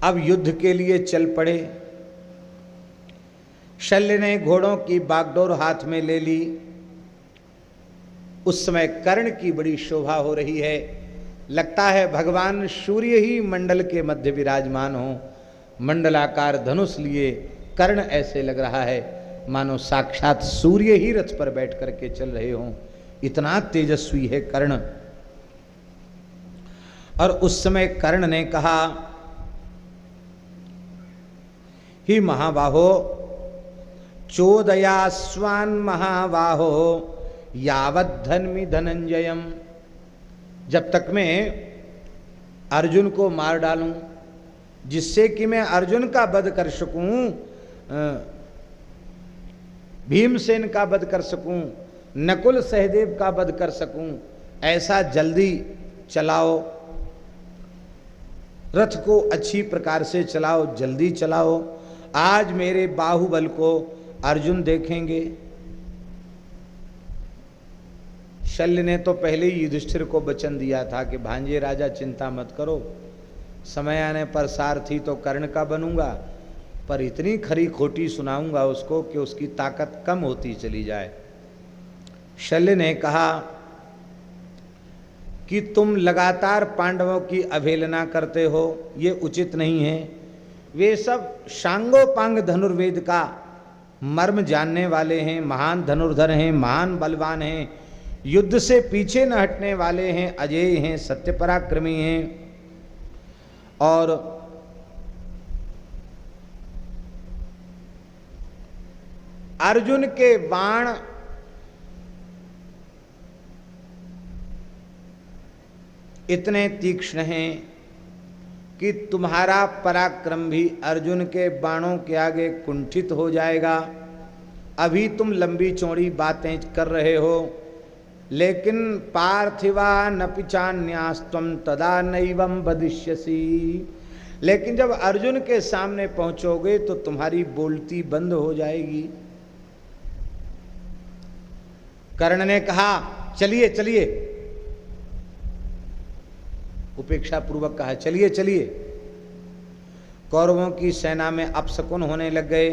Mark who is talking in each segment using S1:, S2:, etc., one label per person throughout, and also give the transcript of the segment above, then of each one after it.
S1: अब युद्ध के लिए चल पड़े। शल्य ने घोड़ों की बागडोर हाथ में ले ली। उस समय कर्ण की बड़ी शोभा हो रही है, लगता है भगवान सूर्य ही मंडल के मध्य विराजमान हो। मंडलाकार धनुष लिए कर्ण ऐसे लग रहा है मानो साक्षात सूर्य ही रथ पर बैठ करके चल रहे हों, इतना तेजस्वी है कर्ण। और उस समय कर्ण ने कहा, ही महाबाहो चोदयास्वान महाबाहो यावत धन्मी धनंजयम, जब तक मैं अर्जुन को मार डालूं जिससे कि मैं अर्जुन का वध कर सकूं, भीमसेन का वध कर सकूं, नकुल सहदेव का वध कर सकूं, ऐसा जल्दी चलाओ, रथ को अच्छी प्रकार से चलाओ, जल्दी चलाओ, आज मेरे बाहुबल को अर्जुन देखेंगे। शल्य ने तो पहले ही युधिष्ठिर को वचन दिया था कि भांजे राजा चिंता मत करो, समय आने पर सारथी तो कर्ण का बनूंगा, पर इतनी खरी खोटी सुनाऊंगा उसको कि उसकी ताकत कम होती चली जाए। शल्य ने कहा कि तुम लगातार पांडवों की अवहेलना करते हो, ये उचित नहीं है। वे सब शांगोपांग धनुर्वेद का मर्म जानने वाले हैं, महान धनुर्धर हैं, महान बलवान हैं, युद्ध से पीछे न हटने वाले हैं, अजेय हैं, सत्य पराक्रमी हैं। और अर्जुन के बाण इतने तीक्ष्ण हैं कि तुम्हारा पराक्रम भी अर्जुन के बाणों के आगे कुंठित हो जाएगा। अभी तुम लंबी चौड़ी बातें कर रहे हो, लेकिन पार्थिवा न पिचान्यास्तम तदा नैवम वदिष्यसि, लेकिन जब अर्जुन के सामने पहुंचोगे तो तुम्हारी बोलती बंद हो जाएगी। कर्ण ने कहा चलिए चलिए, उपेक्षा पूर्वक कहा चलिए चलिए। कौरवों की सेना में अपशकुन होने लग गए।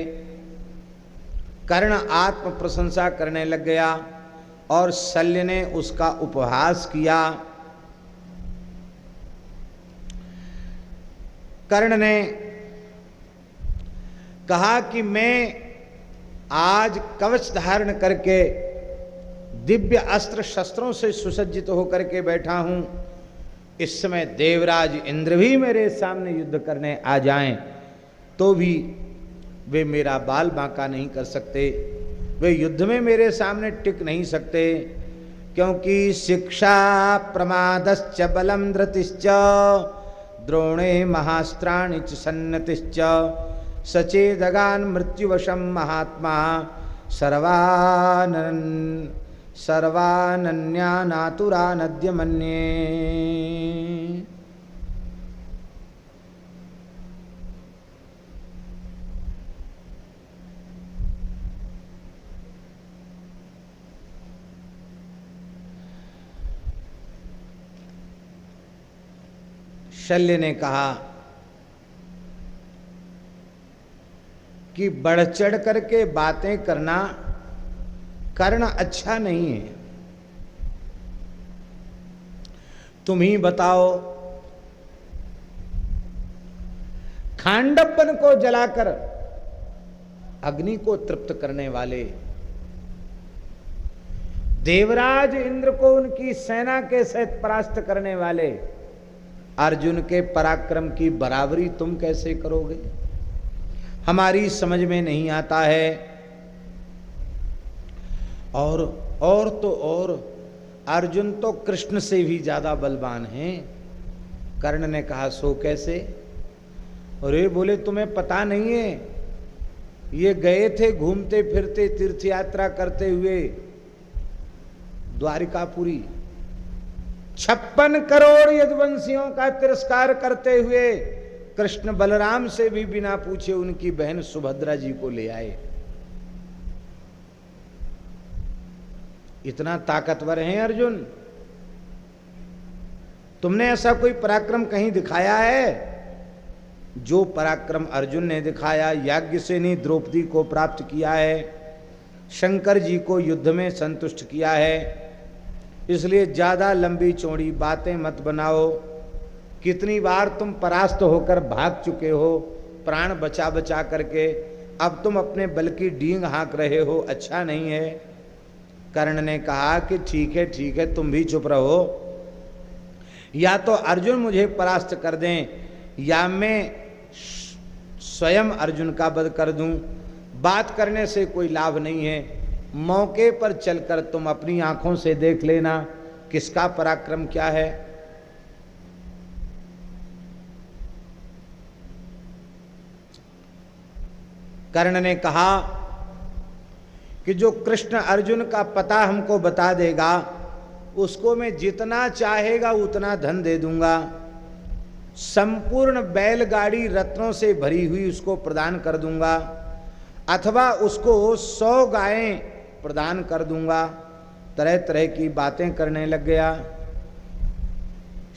S1: कर्ण आत्म प्रशंसा करने लग गया और शल्य ने उसका उपहास किया। कर्ण ने कहा कि मैं आज कवच धारण करके दिव्य अस्त्र शस्त्रों से सुसज्जित होकर के बैठा हूं, इस समय देवराज इंद्र भी मेरे सामने युद्ध करने आ जाएं तो भी वे मेरा बाल बांका नहीं कर सकते, वे युद्ध में मेरे सामने टिक नहीं सकते, क्योंकि शिक्षा प्रमादश्च बलम धृतिश्च द्रोणे महास्त्राणि च सन्नतिश्च सचेदगान मृत्युवशम महात्मा सर्वानन्यानातुरा नद्य मन्ये। शल्य ने कहा कि बढ़ चढ़ करके बातें करना कर्ण अच्छा नहीं है। तुम ही बताओ, खांडवन को जलाकर अग्नि को तृप्त करने वाले, देवराज इंद्र को उनकी सेना के सहित परास्त करने वाले अर्जुन के पराक्रम की बराबरी तुम कैसे करोगे? हमारी समझ में नहीं आता है। और तो और अर्जुन तो कृष्ण से भी ज्यादा बलवान हैं। कर्ण ने कहा सो कैसे? और ये बोले तुम्हें पता नहीं है, ये गए थे घूमते फिरते तीर्थ यात्रा करते हुए द्वारिकापुरी, 56 करोड़ यदुवंशियों का तिरस्कार करते हुए कृष्ण बलराम से भी बिना पूछे उनकी बहन सुभद्रा जी को ले आए। इतना ताकतवर हैं अर्जुन। तुमने ऐसा कोई पराक्रम कहीं दिखाया है जो पराक्रम अर्जुन ने दिखाया, याज्ञसेनी द्रौपदी को प्राप्त किया है, शंकर जी को युद्ध में संतुष्ट किया है, इसलिए ज़्यादा लंबी चौड़ी बातें मत बनाओ। कितनी बार तुम परास्त होकर भाग चुके हो प्राण बचा बचा करके, अब तुम अपने बल की डींग हाँक रहे हो, अच्छा नहीं है। कर्ण ने कहा कि ठीक है तुम भी चुप रहो, या तो अर्जुन मुझे परास्त कर दें या मैं स्वयं अर्जुन का वध कर दूं। बात करने से कोई लाभ नहीं है, मौके पर चलकर तुम अपनी आंखों से देख लेना किसका पराक्रम क्या है। कर्ण ने कहा कि जो कृष्ण अर्जुन का पता हमको बता देगा उसको मैं जितना चाहेगा उतना धन दे दूंगा, संपूर्ण बैलगाड़ी रत्नों से भरी हुई उसको प्रदान कर दूंगा, अथवा उसको 100 गायें प्रदान कर दूंगा। तरह तरह की बातें करने लग गया।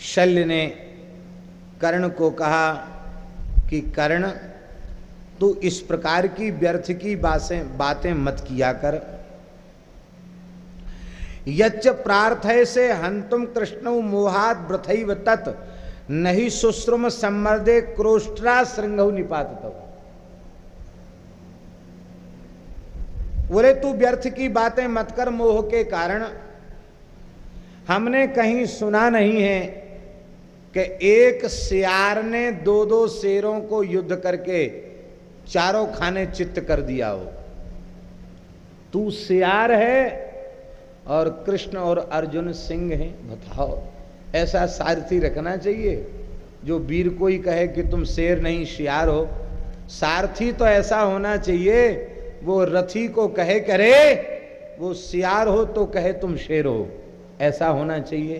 S1: शल्य ने कर्ण को कहा कि कर्ण, तू इस प्रकार की व्यर्थ की बातें मत किया कर। यच्च प्रार्थय से हंतुम कृष्णौ मोहात व्रथैव तत् नहीं शुश्रुम सम्मर्दे क्रोष्ट्रा श्रृंगौ निपाततौ। बोले तू व्यर्थ की बातें मत कर मोह के कारण। हमने कहीं सुना नहीं है कि एक सियार ने 2-2 शेरों को युद्ध करके चारों खाने चित्त कर दिया हो। तू सियार है और कृष्ण और अर्जुन सिंह हैं, बताओ ऐसा सारथी रखना चाहिए जो वीर को ही कहे कि तुम शेर नहीं सियार हो। सारथी तो ऐसा होना चाहिए वो रथी को कहे करे वो सियार हो तो कहे तुम शेर हो, ऐसा होना चाहिए।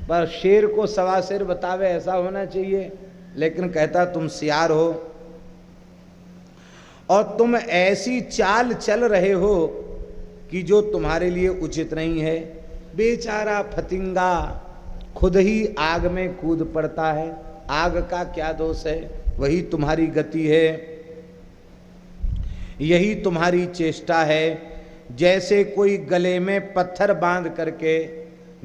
S1: पर शेर को सवा शेर बतावे ऐसा होना चाहिए, लेकिन कहता तुम सियार हो और तुम ऐसी चाल चल रहे हो कि जो तुम्हारे लिए उचित नहीं है। बेचारा फतिंगा खुद ही आग में कूद पड़ता है, आग का क्या दोष है, वही तुम्हारी गति है, यही तुम्हारी चेष्टा है। जैसे कोई गले में पत्थर बांध करके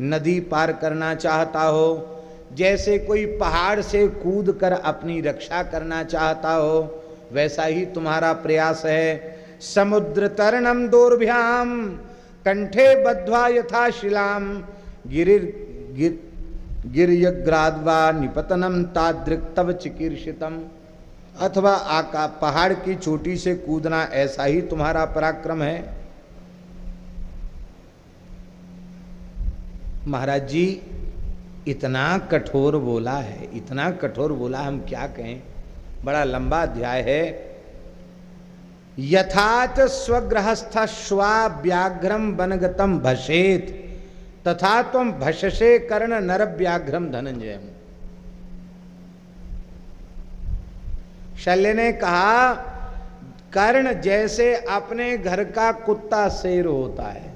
S1: नदी पार करना चाहता हो, जैसे कोई पहाड़ से कूद कर अपनी रक्षा करना चाहता हो, वैसा ही तुम्हारा प्रयास है। समुद्र तरणम दोर्भ्याम कंठे बद्ध्वा यथा शिलाम गिर्यग्राद्वा निपतनम तादृक् तव चिकीर्षितम। अथवा आका पहाड़ की चोटी से कूदना, ऐसा ही तुम्हारा पराक्रम है। महाराज जी इतना कठोर बोला है, इतना कठोर बोला, हम क्या कहें, बड़ा लंबा अध्याय है। यथाच स्वगृहस्थ श्वा व्याघ्रम वनगतम भसेत तथा त्वं भससे कर्ण नर व्याघ्रम धनंजय। शल्य ने कहा कर्ण जैसे अपने घर का कुत्ता शेर होता है,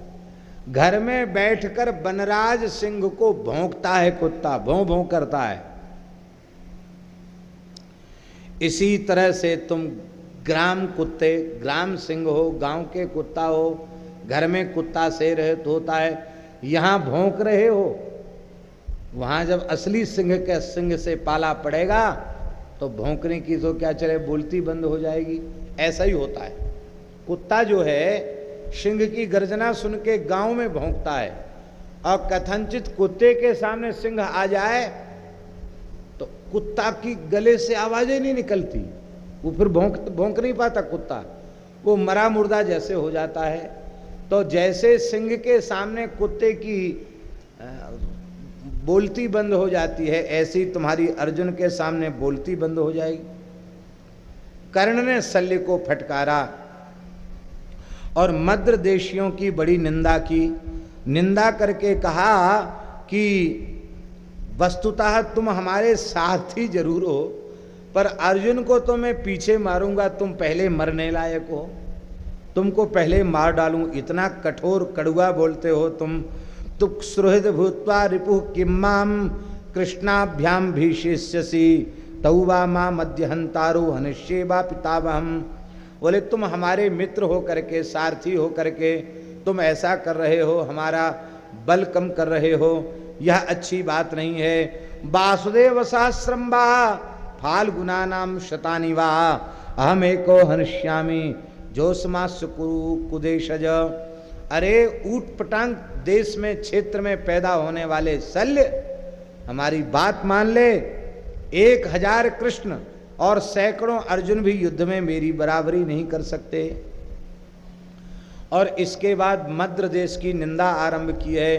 S1: घर में बैठकर वनराज सिंह को भौंकता है, कुत्ता भौं भौं करता है, इसी तरह से तुम ग्राम कुत्ते, ग्राम सिंह हो, गांव के कुत्ता हो, घर में कुत्ता शेर है तो होता है, यहां भौंक रहे हो, वहां जब असली सिंह के सिंह से पाला पड़ेगा तो भौंकने की तो क्या चले, बोलती बंद हो जाएगी। ऐसा ही होता है, कुत्ता जो है सिंह की गर्जना सुन के गांव में भौंकता है, और कथनचित कुत्ते के सामने सिंह आ जाए तो कुत्ता की गले से आवाजें नहीं निकलती, वो फिर भौंक नहीं पाता कुत्ता, वो मरा मुर्दा जैसे हो जाता है। तो जैसे सिंह के सामने कुत्ते की बोलती बंद हो जाती है, ऐसी तुम्हारी अर्जुन के सामने बोलती बंद हो जाएगी। कर्ण ने शल्य को फटकारा और मद्र देशियों की बड़ी निंदा की, निंदा करके कहा कि वस्तुतः तुम हमारे साथी जरूर हो, पर अर्जुन को तो मैं पीछे मारूंगा, तुम पहले मरने लायक हो, तुमको पहले मार डालूं। इतना कठोर कड़ुआ बोलते हो तुम। तुक सुहृद भूत्वा रिपुः किम माम कृष्णाभ्याम भीषिष्यसि तौवा माँ मध्य हंतारो हनिष्येवा पितावहम। बोले तुम हमारे मित्र हो करके, सारथी हो करके तुम ऐसा कर रहे हो, हमारा बल कम कर रहे हो, यह अच्छी बात नहीं है। वासुदेव सहस्रम वा फाल्गुना नाम शतानि वा अहम एको हनिष्यामि जोस्मास्य कुदेशज। अरे ऊट पटांग देश में क्षेत्र में पैदा होने वाले शल्य, हमारी बात मान ले, 1000 कृष्ण और सैकड़ों अर्जुन भी युद्ध में मेरी बराबरी नहीं कर सकते। और इसके बाद मद्र देश की निंदा आरंभ की है।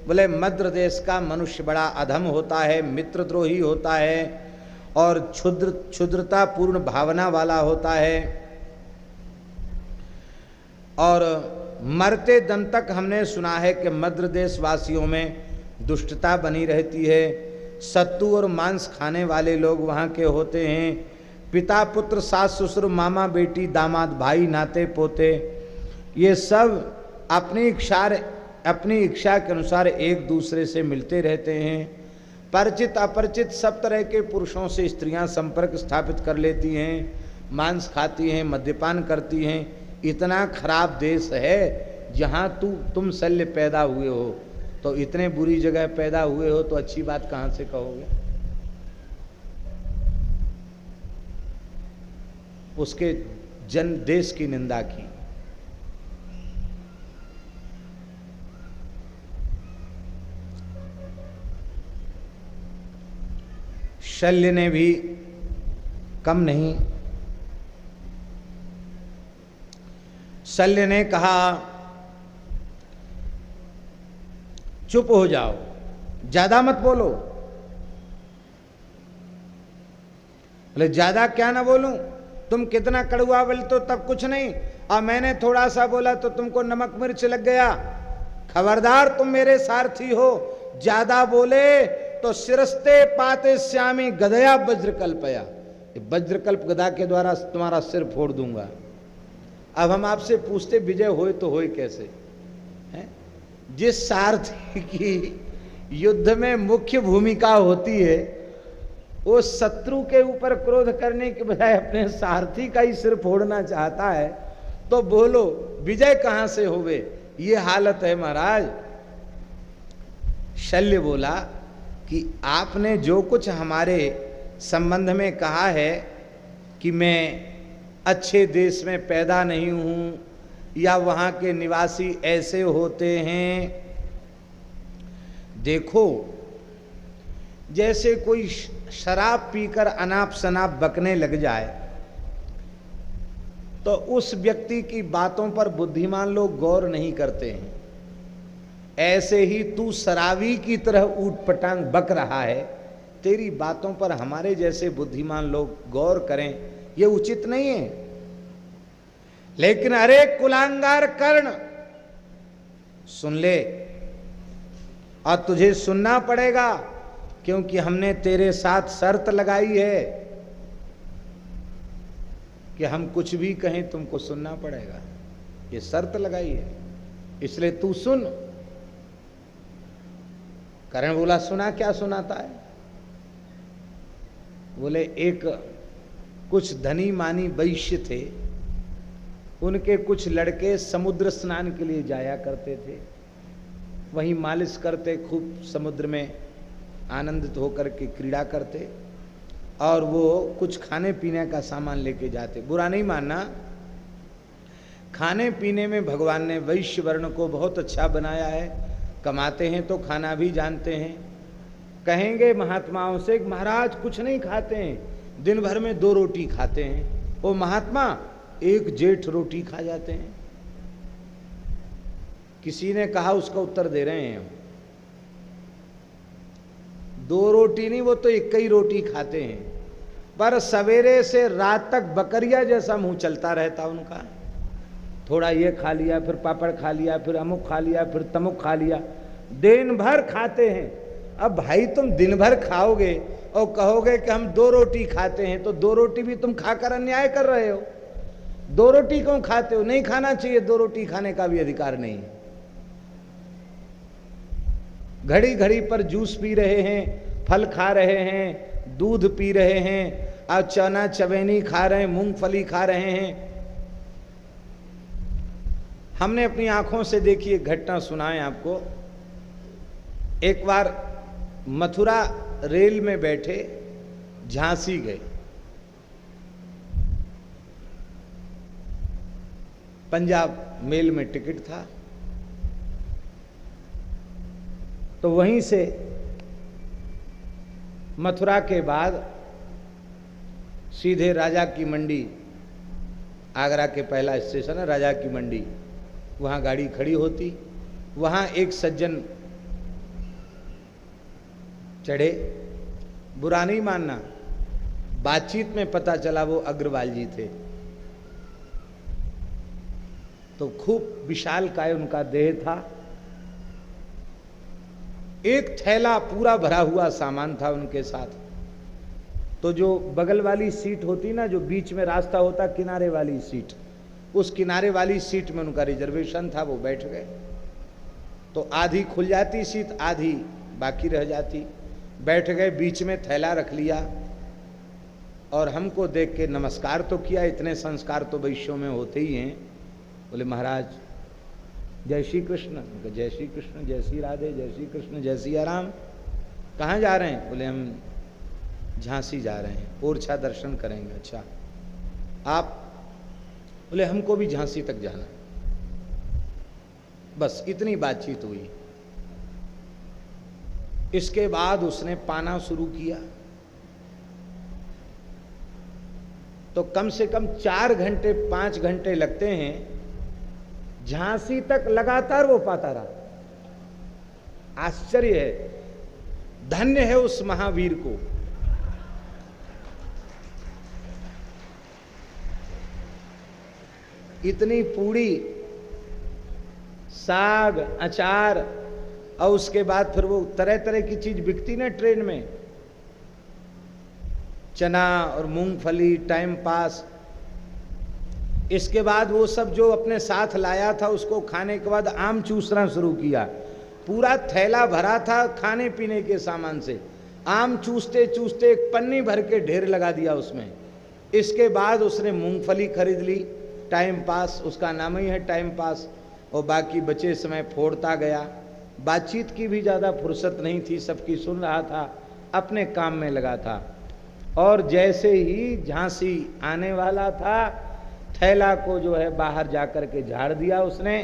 S1: बोले मद्र देश का मनुष्य बड़ा अधम होता है, मित्रद्रोही होता है और क्षुद्रता पूर्ण भावना वाला होता है। और मरते दम तक हमने सुना है कि मद्र देश वासियों में दुष्टता बनी रहती है। सत्तू और मांस खाने वाले लोग वहाँ के होते हैं। पिता पुत्र सास ससुर मामा बेटी दामाद भाई नाते पोते, ये सब अपनी इच्छा के अनुसार एक दूसरे से मिलते रहते हैं। परिचित अपरिचित सब तरह के पुरुषों से स्त्रियां संपर्क स्थापित कर लेती हैं, मांस खाती हैं, मद्यपान करती हैं। इतना खराब देश है जहाँ तुम शल्य पैदा हुए हो, तो इतने बुरी जगह पैदा हुए हो तो अच्छी बात कहाँ से कहोगे। उसके जन देश की निंदा की। शल्य ने भी कम नहीं। शल्य ने कहा चुप हो जाओ, ज्यादा मत बोलो। बोले ज्यादा क्या ना बोलूं, तुम कितना कड़वा बोल तो तब कुछ नहीं, और मैंने थोड़ा सा बोला तो तुमको नमक मिर्च लग गया। खबरदार, तुम मेरे सारथी हो, ज्यादा बोले तो सिरस्ते पाते श्यामी गदया वज्रकल्पया, वज्रकल्प गदा के द्वारा तुम्हारा सिर फोड़ दूंगा। अब हम आपसे पूछते विजय होए तो होए कैसे है? जिस सारथी की युद्ध में मुख्य भूमिका होती है वो शत्रु के ऊपर क्रोध करने के बजाय अपने सारथी का ही सिर फोड़ना चाहता है, तो बोलो विजय कहां से होवे। ये हालत है महाराज। शल्य बोला कि आपने जो कुछ हमारे संबंध में कहा है कि मैं अच्छे देश में पैदा नहीं हूं या वहां के निवासी ऐसे होते हैं, देखो जैसे कोई शराब पीकर अनाप शनाप बकने लग जाए तो उस व्यक्ति की बातों पर बुद्धिमान लोग गौर नहीं करते हैं, ऐसे ही तू शराबी की तरह ऊटपटांग बक रहा है, तेरी बातों पर हमारे जैसे बुद्धिमान लोग गौर करें, ये उचित नहीं है। लेकिन अरे कुलांगार कर्ण, सुन ले, और तुझे सुनना पड़ेगा क्योंकि हमने तेरे साथ शर्त लगाई है कि हम कुछ भी कहें तुमको सुनना पड़ेगा। ये शर्त लगाई है, इसलिए तू सुन। कर्ण बोला सुना, क्या सुनाता है? बोले एक कुछ धनी मानी वैश्य थे, उनके कुछ लड़के समुद्र स्नान के लिए जाया करते थे, वहीं मालिश करते, खूब समुद्र में आनंदित होकर के क्रीड़ा करते, और वो कुछ खाने पीने का सामान लेके जाते। बुरा नहीं मानना, खाने पीने में भगवान ने वैश्य वर्ण को बहुत अच्छा बनाया है, कमाते हैं तो खाना भी जानते हैं। कहेंगे महात्माओं से महाराज कुछ नहीं खाते हैं, दिन भर में 2 रोटी खाते हैं, वो महात्मा 1 जेठ रोटी खा जाते हैं। किसी ने कहा, उसका उत्तर दे रहे हैं, 2 रोटी नहीं, वो तो 1 ही रोटी खाते हैं, पर सवेरे से रात तक बकरिया जैसा मुंह चलता रहता उनका। थोड़ा ये खा लिया, फिर पापड़ खा लिया, फिर अमुक खा लिया, फिर तमुक खा लिया, दिन भर खाते हैं। अब भाई तुम दिन भर खाओगे और कहोगे कि हम 2 रोटी खाते हैं, तो 2 रोटी भी तुम खाकर अन्याय कर रहे हो। 2 रोटी क्यों खाते हो? नहीं खाना चाहिए, 2 रोटी खाने का भी अधिकार नहीं है। घड़ी घड़ी पर जूस पी रहे हैं, फल खा रहे हैं, दूध पी रहे हैं, और चना चवेनी खा रहे हैं, मूंगफली खा रहे हैं। हमने अपनी आंखों से देखी एक घटना सुनाएं आपको। एक बार मथुरा रेल में बैठे झांसी गए। पंजाब मेल में टिकट था, तो वहीं से मथुरा के बाद सीधे राजा की मंडी, आगरा के पहला स्टेशन है राजा की मंडी, वहाँ गाड़ी खड़ी होती। वहाँ एक सज्जन चढ़े, बुरा नहीं मानना, बातचीत में पता चला वो अग्रवाल जी थे। तो खूब विशालकाय उनका देह था, एक थैला पूरा भरा हुआ सामान था उनके साथ। तो जो बगल वाली सीट होती ना, जो बीच में रास्ता होता, किनारे वाली सीट, उस किनारे वाली सीट में उनका रिजर्वेशन था, वो बैठ गए। तो आधी खुल जाती सीट, आधी बाकी रह जाती। बैठ गए, बीच में थैला रख लिया और हमको देख के नमस्कार तो किया। इतने संस्कार तो वैश्यों में होते ही हैं। बोले महाराज जय श्री कृष्ण। जय श्री कृष्ण, जय श्री राधे, जय श्री कृष्ण, जय श्री राम। कहाँ जा रहे हैं? बोले हम झांसी जा रहे हैं, ओरछा दर्शन करेंगे। अच्छा आप? बोले हमको भी झांसी तक जाना है। बस इतनी बातचीत हुई। इसके बाद उसने पाना शुरू किया। तो कम से कम 4 घंटे 5 घंटे लगते हैं, झांसी तक लगातार वो पाता रहा। आश्चर्य है, धन्य है उस महावीर को। इतनी पूड़ी, साग, अचार, और उसके बाद फिर वो तरह तरह की चीज बिकती ना ट्रेन में, चना और मूंगफली, टाइम पास। इसके बाद वो सब जो अपने साथ लाया था उसको खाने के बाद आम चूसना शुरू किया। पूरा थैला भरा था खाने पीने के सामान से। आम चूसते चूसते एक पन्नी भर के ढेर लगा दिया उसमें। इसके बाद उसने मूंगफली खरीद ली, टाइम पास, उसका नाम ही है टाइम पास, और बाकी बचे समय फोड़ता गया। बातचीत की भी ज़्यादा फुर्सत नहीं थी, सबकी सुन रहा था, अपने काम में लगा था। और जैसे ही झांसी आने वाला था, थैला को जो है बाहर जाकर के झाड़ दिया उसने,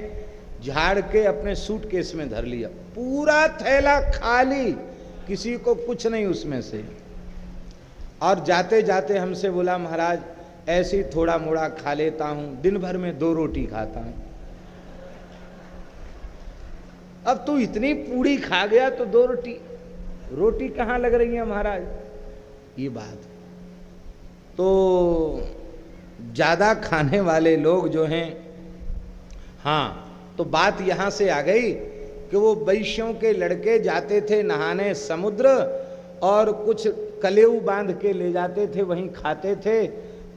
S1: झाड़ के अपने सूटकेस में धर लिया। पूरा थैला खाली, किसी को कुछ नहीं उसमें से। और जाते जाते हमसे बोला महाराज ऐसे ही थोड़ा मोड़ा खा लेता हूँ, दिन भर में 2 रोटी खाता हूँ। अब तू इतनी पूड़ी खा गया तो 2 रोटी कहाँ लग रही है महाराज? ये बात तो ज्यादा खाने वाले लोग जो हैं, हाँ, तो बात यहां से आ गई कि वो वैश्यों के लड़के जाते थे नहाने समुद्र, और कुछ कलेऊ बांध के ले जाते थे, वहीं खाते थे।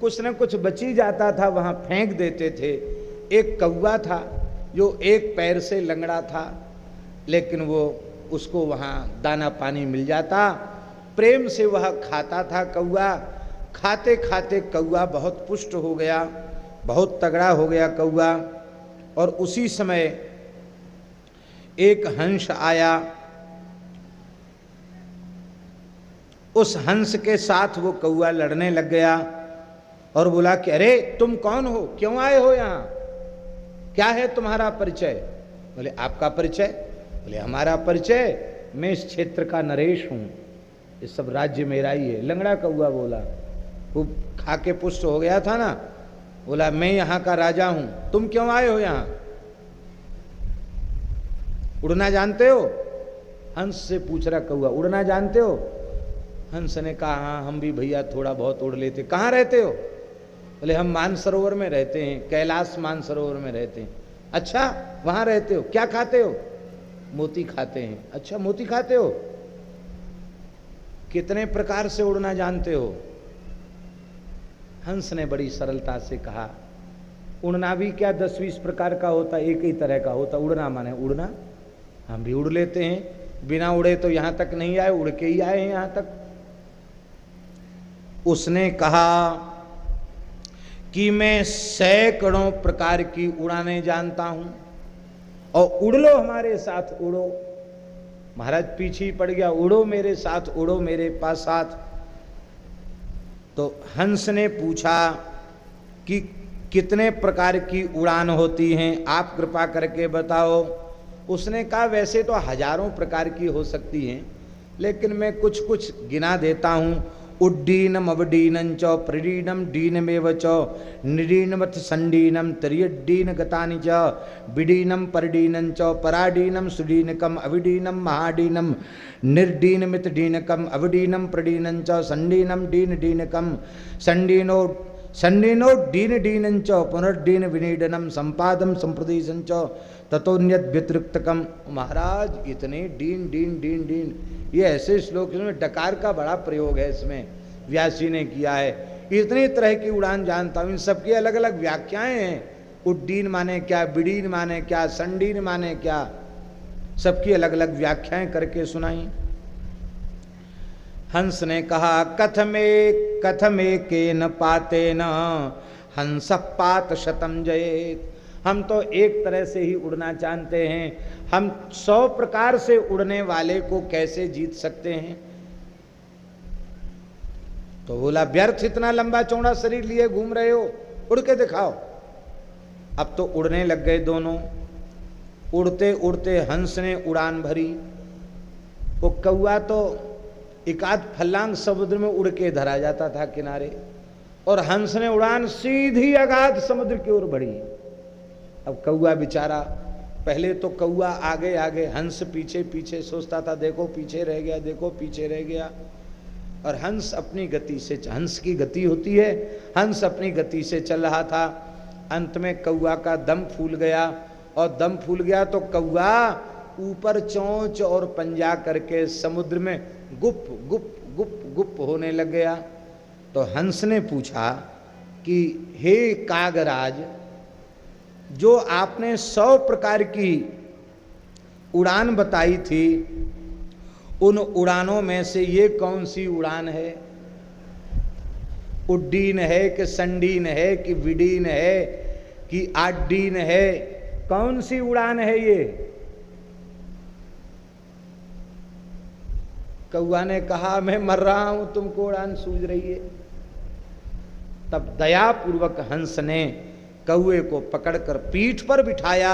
S1: कुछ न कुछ बची जाता था, वहां फेंक देते थे। एक कौवा था जो एक पैर से लंगड़ा था, लेकिन वो उसको वहां दाना पानी मिल जाता, प्रेम से वह खाता था कौवा। खाते खाते कौवा बहुत पुष्ट हो गया, बहुत तगड़ा हो गया कौवा। और उसी समय एक हंस आया, उस हंस के साथ वो कौवा लड़ने लग गया और बोला कि अरे तुम कौन हो, क्यों आए हो यहाँ, क्या है तुम्हारा परिचय? बोले आपका परिचय? बोले हमारा परिचय, मैं इस क्षेत्र का नरेश हूँ, ये सब राज्य मेरा ही है। लंगड़ा कौवा बोला, वो खा के पुष्ट हो गया था ना, बोला मैं यहाँ का राजा हूँ, तुम क्यों आए हो यहाँ? उड़ना जानते हो? हंस से पूछ रहा कौवा, उड़ना जानते हो? हंस ने कहा हाँ हम भी भैया थोड़ा बहुत उड़ लेते। कहाँ रहते हो? बोले हम मानसरोवर में रहते हैं, कैलाश मानसरोवर में रहते हैं। अच्छा वहाँ रहते हो, क्या खाते हो? मोती खाते हैं। अच्छा मोती खाते हो, कितने प्रकार से उड़ना जानते हो? हंस ने बड़ी सरलता से कहा उड़ना भी क्या 10-20 प्रकार का होता, एक ही तरह का होता। उड़ना माने उड़ना, हम भी उड़ लेते हैं। बिना उड़े तो यहां तक नहीं आए, उड़ के ही आए हैं यहां तक। उसने कहा कि मैं सैकड़ों प्रकार की उड़ानें जानता हूं और उड़ लो हमारे साथ, उड़ो। महाराज पीछे ही पड़ गया, उड़ो मेरे साथ, उड़ो मेरे पास साथ। तो हंस ने पूछा कि कितने प्रकार की उड़ान होती हैं, आप कृपा करके बताओ। उसने कहा वैसे तो हजारों प्रकार की हो सकती हैं, लेकिन मैं कुछ कुछ गिना देता हूं। उड्डीनम अवडीनं च प्रडीनम डीनमेव च निडीनमथ संडीनम त्रियड्डीन गतानि च विडीनम परडीनं च पराडीनम सुडीनकम अविडीनम महाडीनम निर्डीनमित डीनकम अवडीनम प्रडीनं च संडीनम डीन डीनकम संडीनो संडीनो डीन डीनं च पुनर्डीन विनीडनम संपादम संप्रदेशं च ततोन्यत व्यतिरिक्तकम। महाराज इतने डीन डीन डीन डीन, ये ऐसे श्लोक में डकार का बड़ा प्रयोग है, इसमें व्यास जी ने किया है। इतनी तरह की उड़ान जानता हूं, इन सबकी अलग अलग व्याख्याएं हैं। उड्डीन माने क्या, बिडीन माने क्या, संडीन माने क्या, सबकी अलग अलग व्याख्याएं करके सुनाई। हंस ने कहा कथमे के न पाते न हंस पात शतम जयेत। हम तो एक तरह से ही उड़ना जानते हैं, हम 100 प्रकार से उड़ने वाले को कैसे जीत सकते हैं। तो बोला व्यर्थ इतना लंबा चौड़ा शरीर लिए घूम रहे हो, उड़ के दिखाओ। अब तो उड़ने लग गए दोनों। उड़ते उड़ते हंस ने उड़ान भरी। वो कौआ तो एकाध फल्लांग समुद्र में उड़ के धरा जाता था किनारे, और हंस ने उड़ान सीधी अगाध समुद्र की ओर बढ़ी। अब कौआ बेचारा, पहले तो कौआ आगे आगे, हंस पीछे पीछे, सोचता था देखो पीछे रह गया, देखो पीछे रह गया। और हंस अपनी गति से, हंस की गति होती है, हंस अपनी गति से चल रहा था। अंत में कौआ का दम फूल गया, और दम फूल गया तो कौआ ऊपर चोंच और पंजा करके समुद्र में गुप गुप गुप गुप होने लग गया। तो हंस ने पूछा कि हे कागराज, जो आपने 100 प्रकार की उड़ान बताई थी, उन उड़ानों में से ये कौन सी उड़ान है? उड्डीन है कि संडीन है कि विडीन है कि आड्डीन है, कौन सी उड़ान है ये? कौआ ने कहा मैं मर रहा हूं, तुमको उड़ान सूझ रही है। तब दयापूर्वक हंस ने कौए को पकड़कर पीठ पर बिठाया,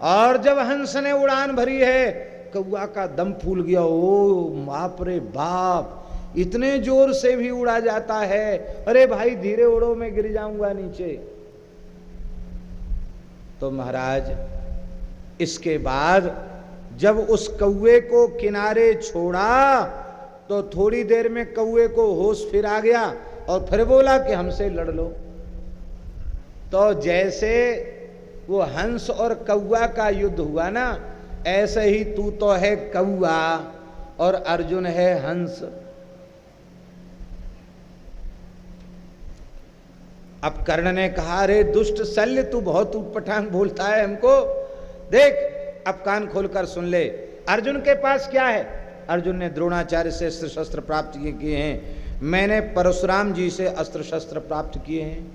S1: और जब हंस ने उड़ान भरी है, कौआ का दम फूल गया। ओ बाप रे बाप, इतने जोर से भी उड़ा जाता है, अरे भाई धीरे उड़ो, मैं गिर जाऊंगा नीचे। तो महाराज इसके बाद जब उस कौए को किनारे छोड़ा, तो थोड़ी देर में कौए को होश फिर आ गया, और फिर बोला कि हमसे लड़ लो। तो जैसे वो हंस और कौआ का युद्ध हुआ ना, ऐसे ही तू तो है कौआ और अर्जुन है हंस। अब कर्ण ने कहा अरे दुष्ट शल्य, तू बहुत उटपटांग बोलता है हमको, देख अब कान खोलकर सुन ले। अर्जुन के पास क्या है? अर्जुन ने द्रोणाचार्य से अस्त्र शस्त्र प्राप्त किए हैं, मैंने परशुराम जी से अस्त्र शस्त्र प्राप्त किए हैं।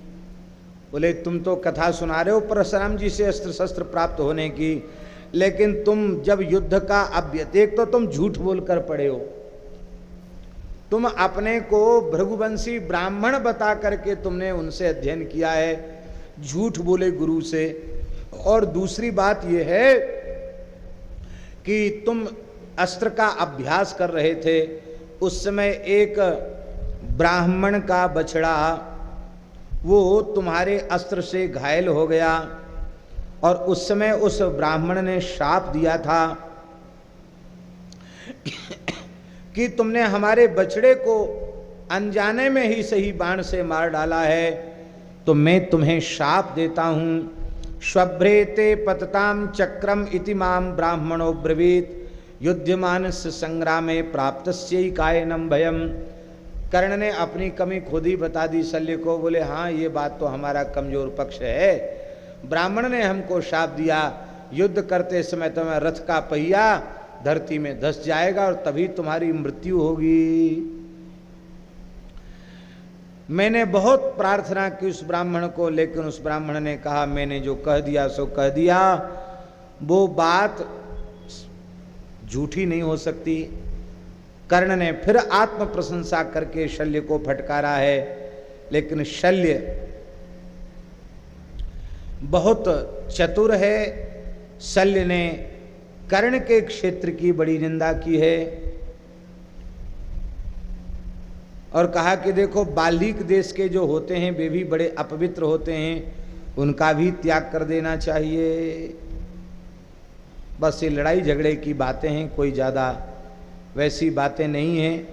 S1: बोले तुम तो कथा सुना रहे हो परशुराम जी से अस्त्र शस्त्र प्राप्त होने की, लेकिन तुम जब युद्ध का एक तो तुम झूठ बोलकर पड़े हो, तुम अपने को भृगुवंशी ब्राह्मण बता करके तुमने उनसे अध्ययन किया है, झूठ बोले गुरु से। और दूसरी बात यह है कि तुम अस्त्र का अभ्यास कर रहे थे, उस समय एक ब्राह्मण का बछड़ा वो तुम्हारे अस्त्र से घायल हो गया, और उस समय उस ब्राह्मण ने शाप दिया था कि तुमने हमारे बछड़े को अनजाने में ही सही बाण से मार डाला है, तो मैं तुम्हें शाप देता हूँ। श्वभ्रेते पतताम चक्रम इति माम ब्राह्मणो ब्रवीत युद्धमानस्य संग्रामे प्राप्तस्यै कायनम भयम। कर्ण ने अपनी कमी खुद ही बता दी शल्य को। बोले हाँ ये बात तो हमारा कमजोर पक्ष है, ब्राह्मण ने हमको शाप दिया, युद्ध करते समय तो मैं रथ का पहिया धरती में धंस जाएगा और तभी तुम्हारी मृत्यु होगी। मैंने बहुत प्रार्थना की उस ब्राह्मण को, लेकिन उस ब्राह्मण ने कहा मैंने जो कह दिया सो कह दिया, वो बात झूठी नहीं हो सकती। कर्ण ने फिर आत्म प्रशंसा करके शल्य को फटकारा है, लेकिन शल्य बहुत चतुर है। शल्य ने कर्ण के क्षेत्र की बड़ी निंदा की है और कहा कि देखो बाल्हिक देश के जो होते हैं वे भी बड़े अपवित्र होते हैं, उनका भी त्याग कर देना चाहिए। बस ये लड़ाई झगड़े की बातें हैं, कोई ज़्यादा वैसी बातें नहीं हैं।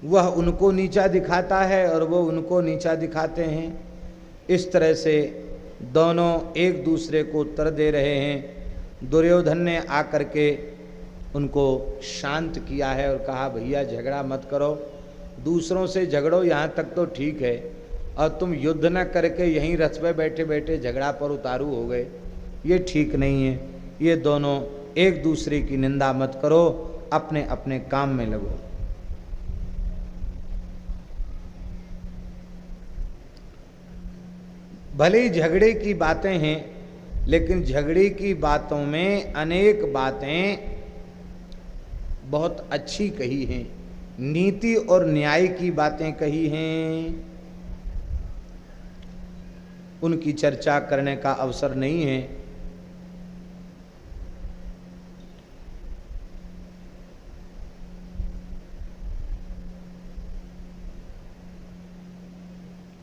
S1: वह उनको नीचा दिखाता है और वो उनको नीचा दिखाते हैं। इस तरह से दोनों एक दूसरे को उत्तर दे रहे हैं। दुर्योधन ने आकर के उनको शांत किया है और कहा भैया झगड़ा मत करो, दूसरों से झगड़ो, यहाँ तक तो ठीक है, और तुम युद्ध न करके यहीं रथ पे बैठे बैठे झगड़ा पर उतारू हो गए, ये ठीक नहीं है। ये दोनों एक दूसरे की निंदा मत करो, अपने अपने काम में लगो। भले ही झगड़े की बातें हैं, लेकिन झगड़े की बातों में अनेक बातें बहुत अच्छी कही हैं, नीति और न्याय की बातें कही हैं। उनकी चर्चा करने का अवसर नहीं है।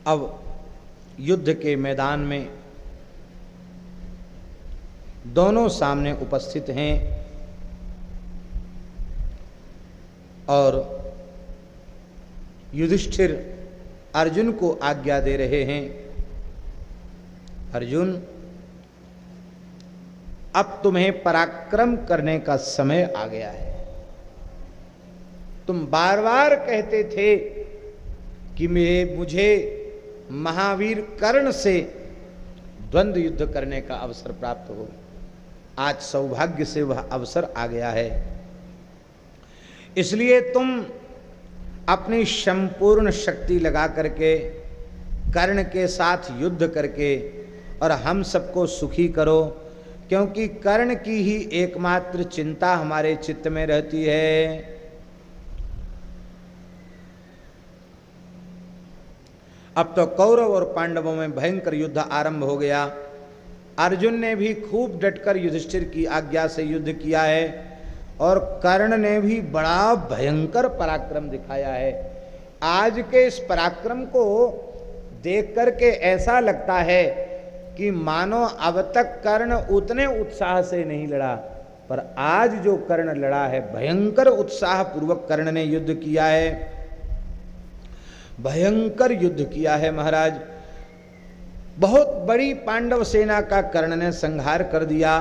S1: अब युद्ध के मैदान में दोनों सामने उपस्थित हैं और युधिष्ठिर अर्जुन को आज्ञा दे रहे हैं, अर्जुन अब तुम्हें पराक्रम करने का समय आ गया है। तुम बार बार कहते थे कि मुझे महावीर कर्ण से द्वंद्व युद्ध करने का अवसर प्राप्त हो। आज सौभाग्य से वह अवसर आ गया है, इसलिए तुम अपनी संपूर्ण शक्ति लगा करके कर्ण के साथ युद्ध करके और हम सबको सुखी करो, क्योंकि कर्ण की ही एकमात्र चिंता हमारे चित्त में रहती है। अब तो कौरव और पांडवों में भयंकर युद्ध आरंभ हो गया। अर्जुन ने भी खूब डटकर युधिष्ठिर की आज्ञा से युद्ध किया है और कर्ण ने भी बड़ा भयंकर पराक्रम दिखाया है। आज के इस पराक्रम को देख करके ऐसा लगता है कि मानो अब तक कर्ण उतने उत्साह से नहीं लड़ा, पर आज जो कर्ण लड़ा है भयंकर उत्साह पूर्वक कर्ण ने युद्ध किया है, भयंकर युद्ध किया है महाराज। बहुत बड़ी पांडव सेना का कर्ण ने संहार कर दिया।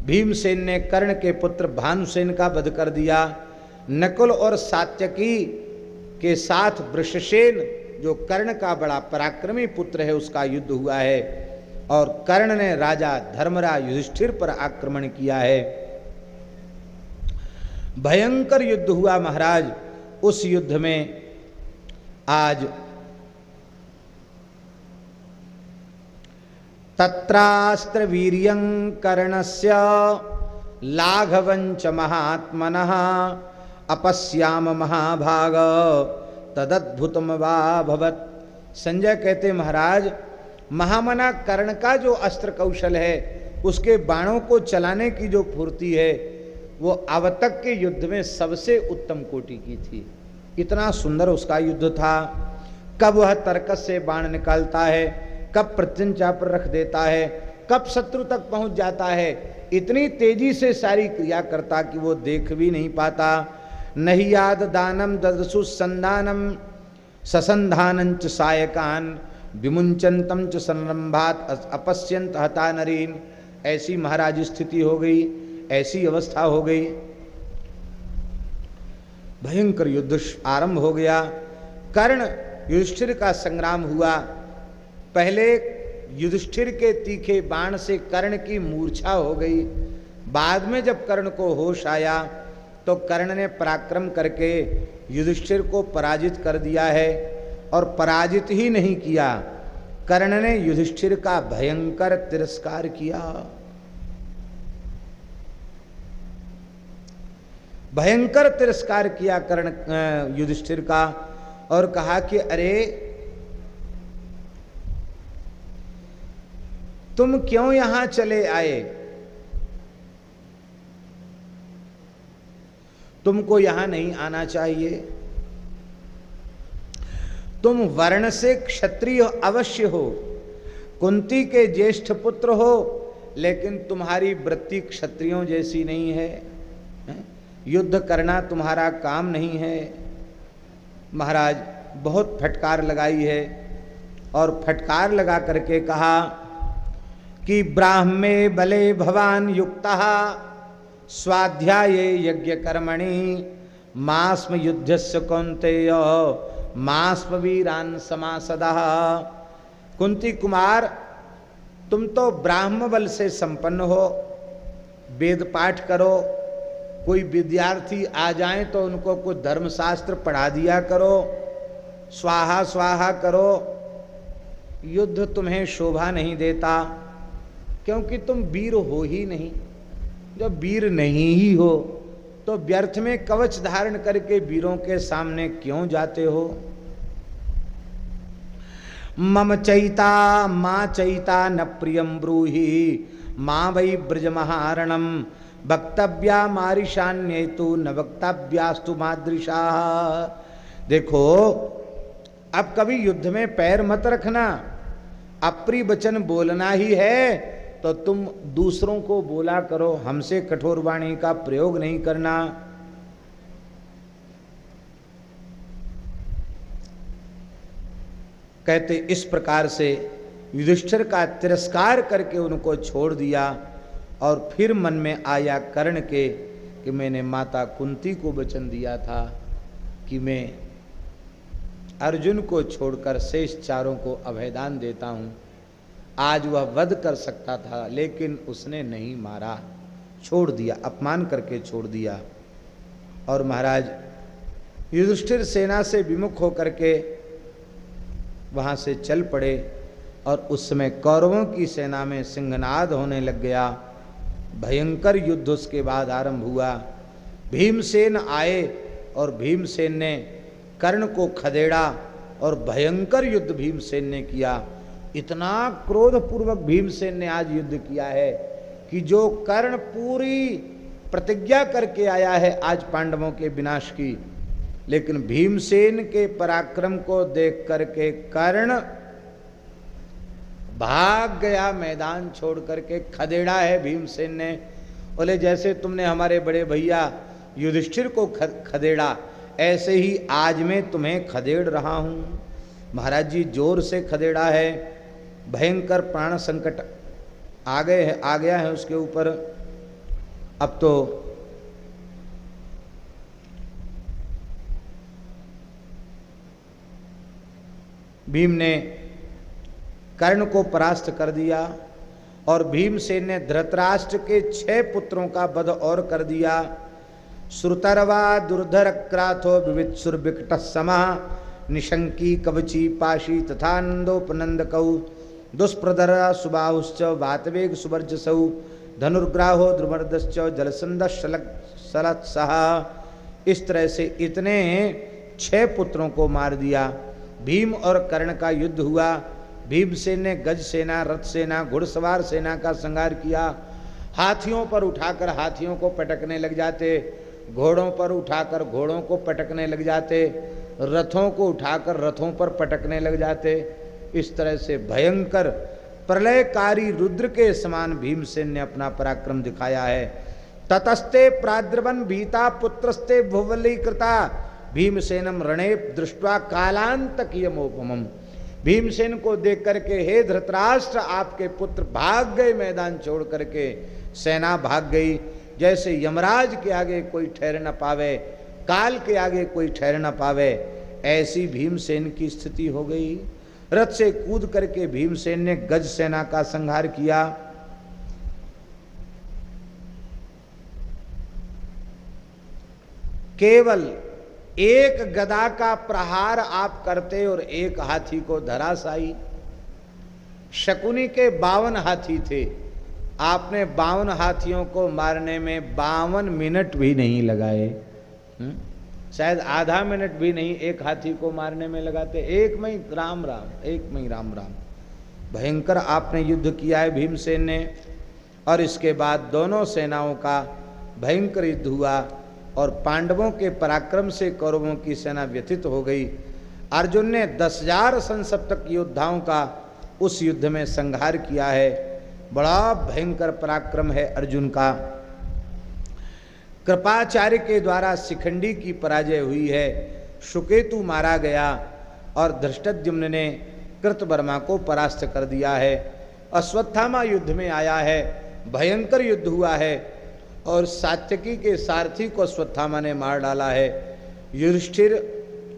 S1: भीमसेन ने कर्ण के पुत्र भानुसेन का वध कर दिया। नकुल और सात्यकी के साथ वृषसेन जो कर्ण का बड़ा पराक्रमी पुत्र है उसका युद्ध हुआ है और कर्ण ने राजा धर्मराज युधिष्ठिर पर आक्रमण किया है। भयंकर युद्ध हुआ महाराज। उस युद्ध में आज तत्रास्त्र वीर्यं कर्णस्य लाघवंच महात्मनः अपश्याम महाभाग तदद्भुतम वा भवत्। संजय कहते महाराज महामना कर्ण का जो अस्त्र कौशल है, उसके बाणों को चलाने की जो फुर्ती है, वो अब तक के युद्ध में सबसे उत्तम कोटि की थी। इतना सुंदर उसका युद्ध था। कब वह तर्कस से बाण निकालता है, कब प्रत्यंचा पर रख देता है, कब शत्रु तक पहुंच जाता है, इतनी तेजी से सारी क्रिया करता कि वो देख भी नहीं पाता। नहीं याद दानम ददसु संदानम ससंधानं च सायकान विमुंचंतम च संरंभात अपश्यंत हता नरीन। ऐसी महाराज स्थिति हो गई, ऐसी अवस्था हो गई। भयंकर युद्ध आरंभ हो गया। कर्ण युधिष्ठिर का संग्राम हुआ। पहले युधिष्ठिर के तीखे बाण से कर्ण की मूर्छा हो गई। बाद में जब कर्ण को होश आया तो कर्ण ने पराक्रम करके युधिष्ठिर को पराजित कर दिया है। और पराजित ही नहीं किया, कर्ण ने युधिष्ठिर का भयंकर तिरस्कार किया। भयंकर तिरस्कार किया कर्ण युधिष्ठिर का, और कहा कि अरे तुम क्यों यहां चले आए, तुमको यहां नहीं आना चाहिए। तुम वर्ण से क्षत्रिय अवश्य हो, कुंती के ज्येष्ठ पुत्र हो, लेकिन तुम्हारी वृत्ति क्षत्रियों जैसी नहीं है, युद्ध करना तुम्हारा काम नहीं है। महाराज बहुत फटकार लगाई है, और फटकार लगा करके कहा कि ब्राह्मे बले भवान युक्तः स्वाध्याये यज्ञ कर्मणि मास्म युद्धस्य कौन्तेय मास्म वीरान समासदः। कुंती कुमार, तुम तो ब्राह्म बल से संपन्न हो, वेद पाठ करो, कोई विद्यार्थी आ जाए तो उनको कुछ धर्मशास्त्र पढ़ा दिया करो, स्वाहा स्वाहा करो। युद्ध तुम्हें शोभा नहीं देता, क्योंकि तुम वीर हो ही नहीं। जब वीर नहीं ही हो तो व्यर्थ में कवच धारण करके वीरों के सामने क्यों जाते हो। मम चैता मां चैता न प्रियम ब्रूहि मां वै ब्रज महारणम वक्तव्या मारिशान्य तो न वक्तव्यास्तु मादृशा। देखो, अब कभी युद्ध में पैर मत रखना, अप्रिय वचन बोलना ही है तो तुम दूसरों को बोला करो, हमसे कठोर वाणी का प्रयोग नहीं करना। कहते इस प्रकार से युधिष्ठिर का तिरस्कार करके उनको छोड़ दिया। और फिर मन में आया कर्ण के कि मैंने माता कुंती को वचन दिया था कि मैं अर्जुन को छोड़कर शेष चारों को अभयदान देता हूं। आज वह वध कर सकता था, लेकिन उसने नहीं मारा, छोड़ दिया, अपमान करके छोड़ दिया। और महाराज युधिष्ठिर सेना से विमुख होकर के वहां से चल पड़े। और उस समय कौरवों की सेना में सिंहनाद होने लग गया। भयंकर युद्ध उसके बाद आरंभ हुआ। भीमसेन आए और भीमसेन ने कर्ण को खदेड़ा, और भयंकर युद्ध भीमसेन ने किया। इतना क्रोधपूर्वक भीमसेन ने आज युद्ध किया है कि जो कर्ण पूरी प्रतिज्ञा करके आया है आज पांडवों के विनाश की, लेकिन भीमसेन के पराक्रम को देख करके कर्ण भाग गया, मैदान छोड़ करके खदेड़ा है भीमसेन ने। बोले जैसे तुमने हमारे बड़े भैया युधिष्ठिर को खदेड़ा, ऐसे ही आज मैं तुम्हें खदेड़ रहा हूं। महाराज जी जोर से खदेड़ा है, भयंकर प्राण संकट आ गया है उसके ऊपर। अब तो भीम ने कर्ण को परास्त कर दिया, और भीमसेन ने धृतराष्ट्र के 6 पुत्रों का वध और कर दिया। श्रुतर्वा दुर्धर क्राथो विवित्सुर विकट समा निशंकी कवची पाशी तथा नंदोपनंदकौ दुष्प्रधरा सुबाहुश्च वातवेग सुवर्जसौ धनुर्ग्राहो द्रुमर्दश्च जलसंदशलत्सह। इस तरह से इतने 6 पुत्रों को मार दिया। भीम और कर्ण का युद्ध हुआ। भीमसेन ने गज सेना, रथ सेना, घुड़सवार सेना का संहार किया। हाथियों पर उठाकर हाथियों को पटकने लग जाते, घोड़ों पर उठाकर घोड़ों को पटकने लग जाते, रथों को उठाकर रथों पर पटकने लग जाते। इस तरह से भयंकर प्रलयकारी रुद्र के समान भीमसेन ने अपना पराक्रम दिखाया है। ततस्ते प्राद्रवन भीता पुत्रस्ते भुवलीकृता भीमसेनम रणे दृष्ट्वा कालांतकीयमोपमम्। भीमसेन को देख करके हे धृतराष्ट्र, आपके पुत्र भाग गए, मैदान छोड़ करके सेना भाग गई। जैसे यमराज के आगे कोई ठहर न पावे, काल के आगे कोई ठहर न पावे, ऐसी भीमसेन की स्थिति हो गई। रथ से कूद करके भीमसेन ने गज सेना का संहार किया। केवल एक गदा का प्रहार आप करते और एक हाथी को धराशायी। शकुनी के 52 हाथी थे, आपने 52 हाथियों को मारने में 52 मिनट भी नहीं लगाए। शायद आधा मिनट भी नहीं एक हाथी को मारने में लगाते। एक में ही राम राम, एक में ही राम राम। भयंकर आपने युद्ध किया है भीमसेन ने। और इसके बाद दोनों सेनाओं का भयंकर युद्ध हुआ और पांडवों के पराक्रम से कौरवों की सेना व्यथित हो गई। अर्जुन ने 10,000 संसप्तक योद्धाओं का उस युद्ध में संहार किया है। बड़ा भयंकर पराक्रम है अर्जुन का। कृपाचार्य के द्वारा शिखंडी की पराजय हुई है, सुकेतु मारा गया और धृष्टद्युम्न ने कृतवर्मा को परास्त कर दिया है। अश्वत्थामा युद्ध में आया है, भयंकर युद्ध हुआ है और सात्यकी के सारथी को अश्वत्थामा ने मार डाला है। युधिष्ठिर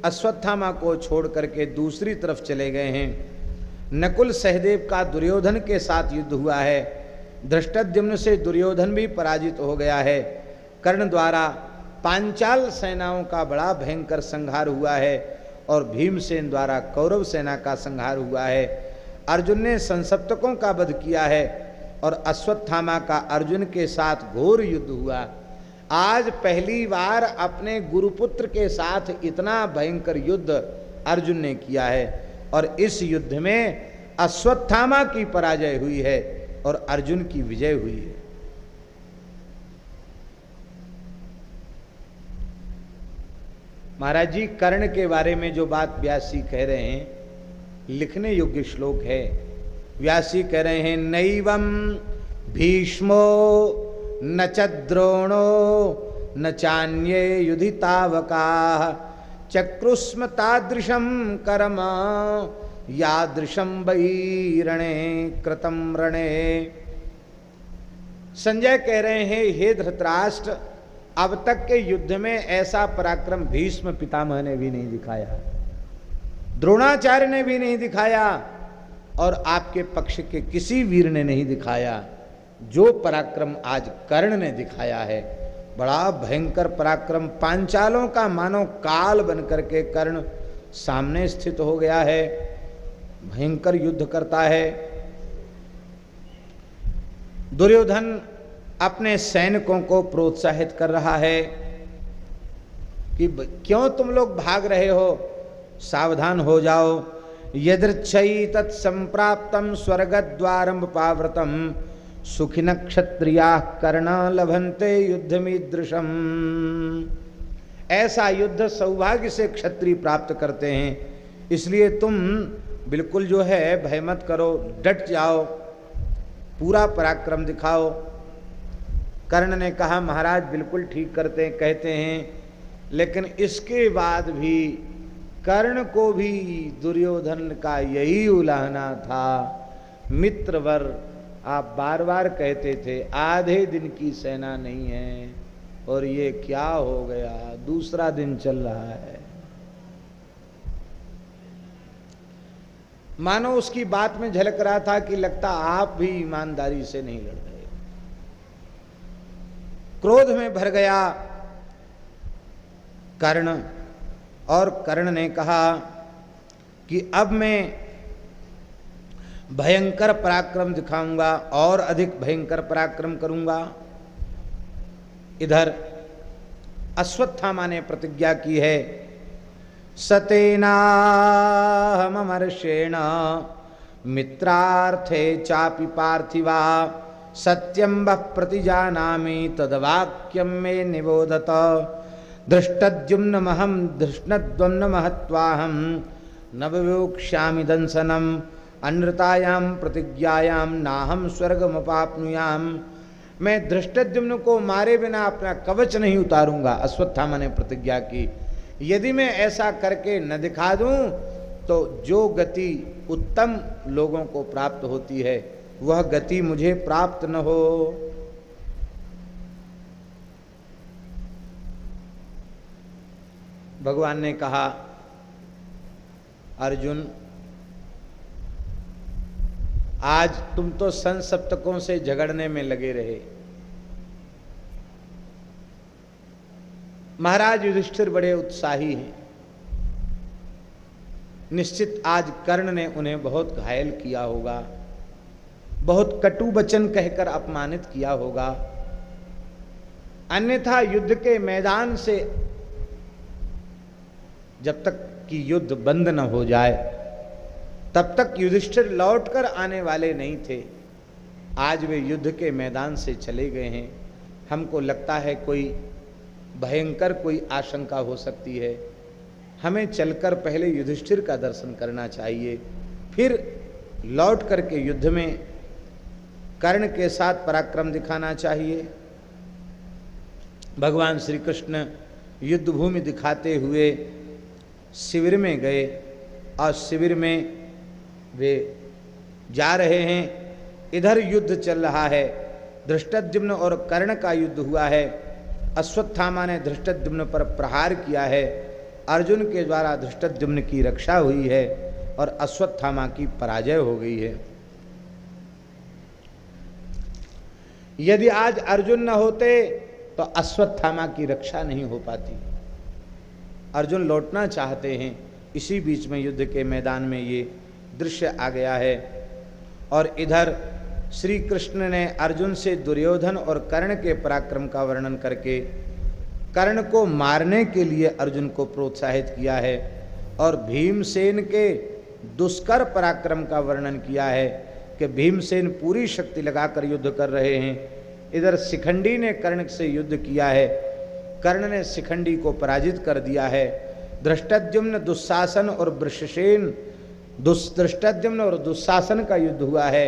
S1: अश्वत्थामा को छोड़ करके दूसरी तरफ चले गए हैं। नकुल सहदेव का दुर्योधन के साथ युद्ध हुआ है। धृष्टद्युम्न से दुर्योधन भी पराजित हो गया है। कर्ण द्वारा पांचाल सेनाओं का बड़ा भयंकर संहार हुआ है और भीमसेन द्वारा कौरव सेना का संहार हुआ है। अर्जुन ने संसप्तकों का वध किया है और अश्वत्थामा का अर्जुन के साथ घोर युद्ध हुआ। आज पहली बार अपने गुरुपुत्र के साथ इतना भयंकर युद्ध अर्जुन ने किया है और इस युद्ध में अश्वत्थामा की पराजय हुई है और अर्जुन की विजय हुई है। महाराज जी कर्ण के बारे में जो बात व्यास जी कह रहे हैं, लिखने योग्य श्लोक है। व्यास जी कह रहे हैं, नैवं भीष्मो न च द्रोणो न चान्ये युधितावकाः चक्रुस्म तादृशं कर्म यादृशं वै रणे कृतं रणे। संजय कह रहे हैं, हे धृतराष्ट्र, अब तक के युद्ध में ऐसा पराक्रम भीष्म पितामह ने भी नहीं दिखाया, द्रोणाचार्य ने भी नहीं दिखाया और आपके पक्ष के किसी वीर ने नहीं दिखाया। जो पराक्रम आज कर्ण ने दिखाया है, बड़ा भयंकर पराक्रम। पांचालों का मानो काल बनकर के कर्ण सामने स्थित हो गया है, भयंकर युद्ध करता है। दुर्योधन अपने सैनिकों को प्रोत्साहित कर रहा है कि क्यों तुम लोग भाग रहे हो, सावधान हो जाओ। यदृच्छई तत्संप्राप्तम स्वर्गद्वारम पावृतम सुखिन क्षत्रिया कर्णा लभन्ते युद्धमीदृशम। ऐसा युद्ध सौभाग्य से क्षत्रिय प्राप्त करते हैं, इसलिए तुम बिल्कुल जो है भय मत करो, डट जाओ, पूरा पराक्रम दिखाओ। कर्ण ने कहा, महाराज बिल्कुल ठीक कहते हैं, लेकिन इसके बाद भी कर्ण को भी दुर्योधन का यही उलाहना था। मित्रवर, आप बार बार कहते थे आधे दिन की सेना नहीं है और ये क्या हो गया, दूसरा दिन चल रहा है। मानो उसकी बात में झलक रहा था कि लगता आप भी ईमानदारी से नहीं लड़ रहे। क्रोध में भर गया कर्ण और कर्ण ने कहा कि अब मैं भयंकर पराक्रम दिखाऊंगा और अधिक भयंकर पराक्रम करूंगा। इधर अश्वत्थामा ने प्रतिज्ञा की है, सतेनाहमर्षेण मित्रार्थे चापि पार्थिवा सत्यं वः प्रतिजानामि तद्वाक्यं मे निबोधत। धृष्टद्युम्नमहं धृष्णद्युम्न महत्वाहं न विवोक्ष्यामि दंसनम् अनृतायां प्रतिज्ञायां नाहं स्वर्गमपाप्नुयाम। मैं धृष्टद्युम्न को मारे बिना अपना कवच नहीं उतारूंगा, अश्वत्थामा ने प्रतिज्ञा की। यदि मैं ऐसा करके न दिखा दूं तो जो गति उत्तम लोगों को प्राप्त होती है वह गति मुझे प्राप्त न हो। भगवान ने कहा, अर्जुन आज तुम तो संसप्तकों से झगड़ने में लगे रहे। महाराज युधिष्ठिर बड़े उत्साही हैं। निश्चित आज कर्ण ने उन्हें बहुत घायल किया होगा, बहुत कटु वचन कहकर अपमानित किया होगा, अन्यथा युद्ध के मैदान से जब तक कि युद्ध बंद न हो जाए तब तक युधिष्ठिर लौटकर आने वाले नहीं थे। आज वे युद्ध के मैदान से चले गए हैं। हमको लगता है कोई भयंकर कोई आशंका हो सकती है। हमें चलकर पहले युधिष्ठिर का दर्शन करना चाहिए, फिर लौट करके युद्ध में कर्ण के साथ पराक्रम दिखाना चाहिए। भगवान श्री कृष्ण युद्ध भूमि दिखाते हुए शिविर में गए और शिविर में वे जा रहे हैं। इधर युद्ध चल रहा है, धृष्टद्युम्न और कर्ण का युद्ध हुआ है। अश्वत्थामा ने धृष्टद्युम्न पर प्रहार किया है, अर्जुन के द्वारा धृष्टद्युम्न की रक्षा हुई है और अश्वत्थामा की पराजय हो गई है। यदि आज अर्जुन न होते तो अश्वत्थामा की रक्षा नहीं हो पाती। अर्जुन लौटना चाहते हैं, इसी बीच में युद्ध के मैदान में ये दृश्य आ गया है। और इधर श्री कृष्ण ने अर्जुन से दुर्योधन और कर्ण के पराक्रम का वर्णन करके कर्ण को मारने के लिए अर्जुन को प्रोत्साहित किया है और भीमसेन के दुष्कर पराक्रम का वर्णन किया है कि भीमसेन पूरी शक्ति लगाकर युद्ध कर रहे हैं। इधर शिखंडी ने कर्ण से युद्ध किया है, कर्ण ने शिखंडी को पराजित कर दिया है। धृष्टद्युम्न दुस्शासन और वृषसेन धृष्टद्युम्न और दुस्शासन का युद्ध हुआ है,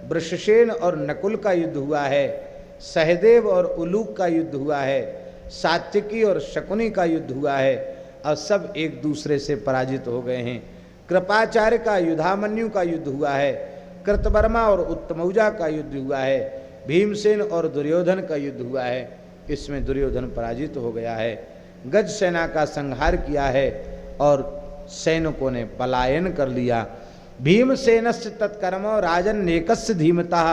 S1: वृषसेन और नकुल का युद्ध हुआ है, सहदेव और उलूक का युद्ध हुआ है, सात्विकी और शकुनी का युद्ध हुआ है और सब एक दूसरे से पराजित हो गए हैं। कृपाचार्य का युधामन्यु का युद्ध हुआ है, कृतवर्मा और उत्तमौजा का युद्ध हुआ है, भीमसेन और दुर्योधन का युद्ध हुआ है। इसमें दुर्योधन पराजित हो गया है। गज सेना का संहार किया है और सैनिकों ने पलायन कर लिया। भीमसेनस्य तत्कर्मो राजन नेकस्य धीमतः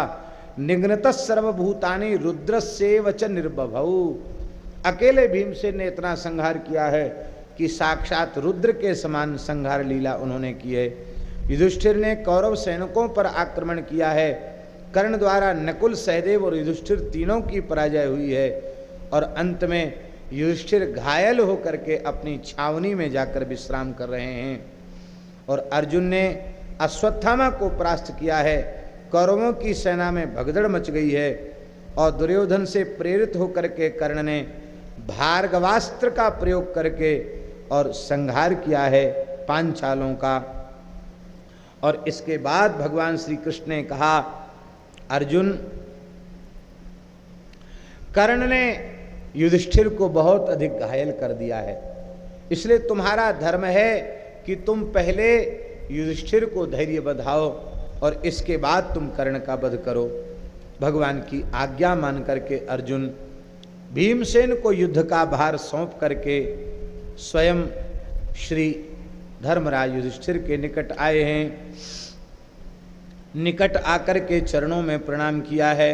S1: निघ्नतः सर्वभूतानि रुद्रस्यैव च निर्बभौ। अकेले भीमसेन ने इतना संहार किया है कि साक्षात रुद्र के समान संहार लीला उन्होंने की है। युधिष्ठिर ने कौरव सैनिकों पर आक्रमण किया है। कर्ण द्वारा नकुल, सहदेव और युधिष्ठिर तीनों की पराजय हुई है और अंत में युधिष्ठिर घायल होकर के अपनी छावनी में जाकर विश्राम कर रहे हैं। और अर्जुन ने अश्वत्थामा को परास्त किया है। कौरवों की सेना में भगदड़ मच गई है और दुर्योधन से प्रेरित होकर के कर्ण ने भार्गवास्त्र का प्रयोग करके और संहार किया है पांचालों का। और इसके बाद भगवान श्री कृष्ण ने कहा, अर्जुन, कर्ण ने युधिष्ठिर को बहुत अधिक घायल कर दिया है, इसलिए तुम्हारा धर्म है कि तुम पहले युधिष्ठिर को धैर्य बधाओ और इसके बाद तुम कर्ण का वध करो। भगवान की आज्ञा मान करके अर्जुन भीमसेन को युद्ध का भार सौंप करके स्वयं श्री धर्मराज युधिष्ठिर के निकट आए हैं। निकट आकर के चरणों में प्रणाम किया है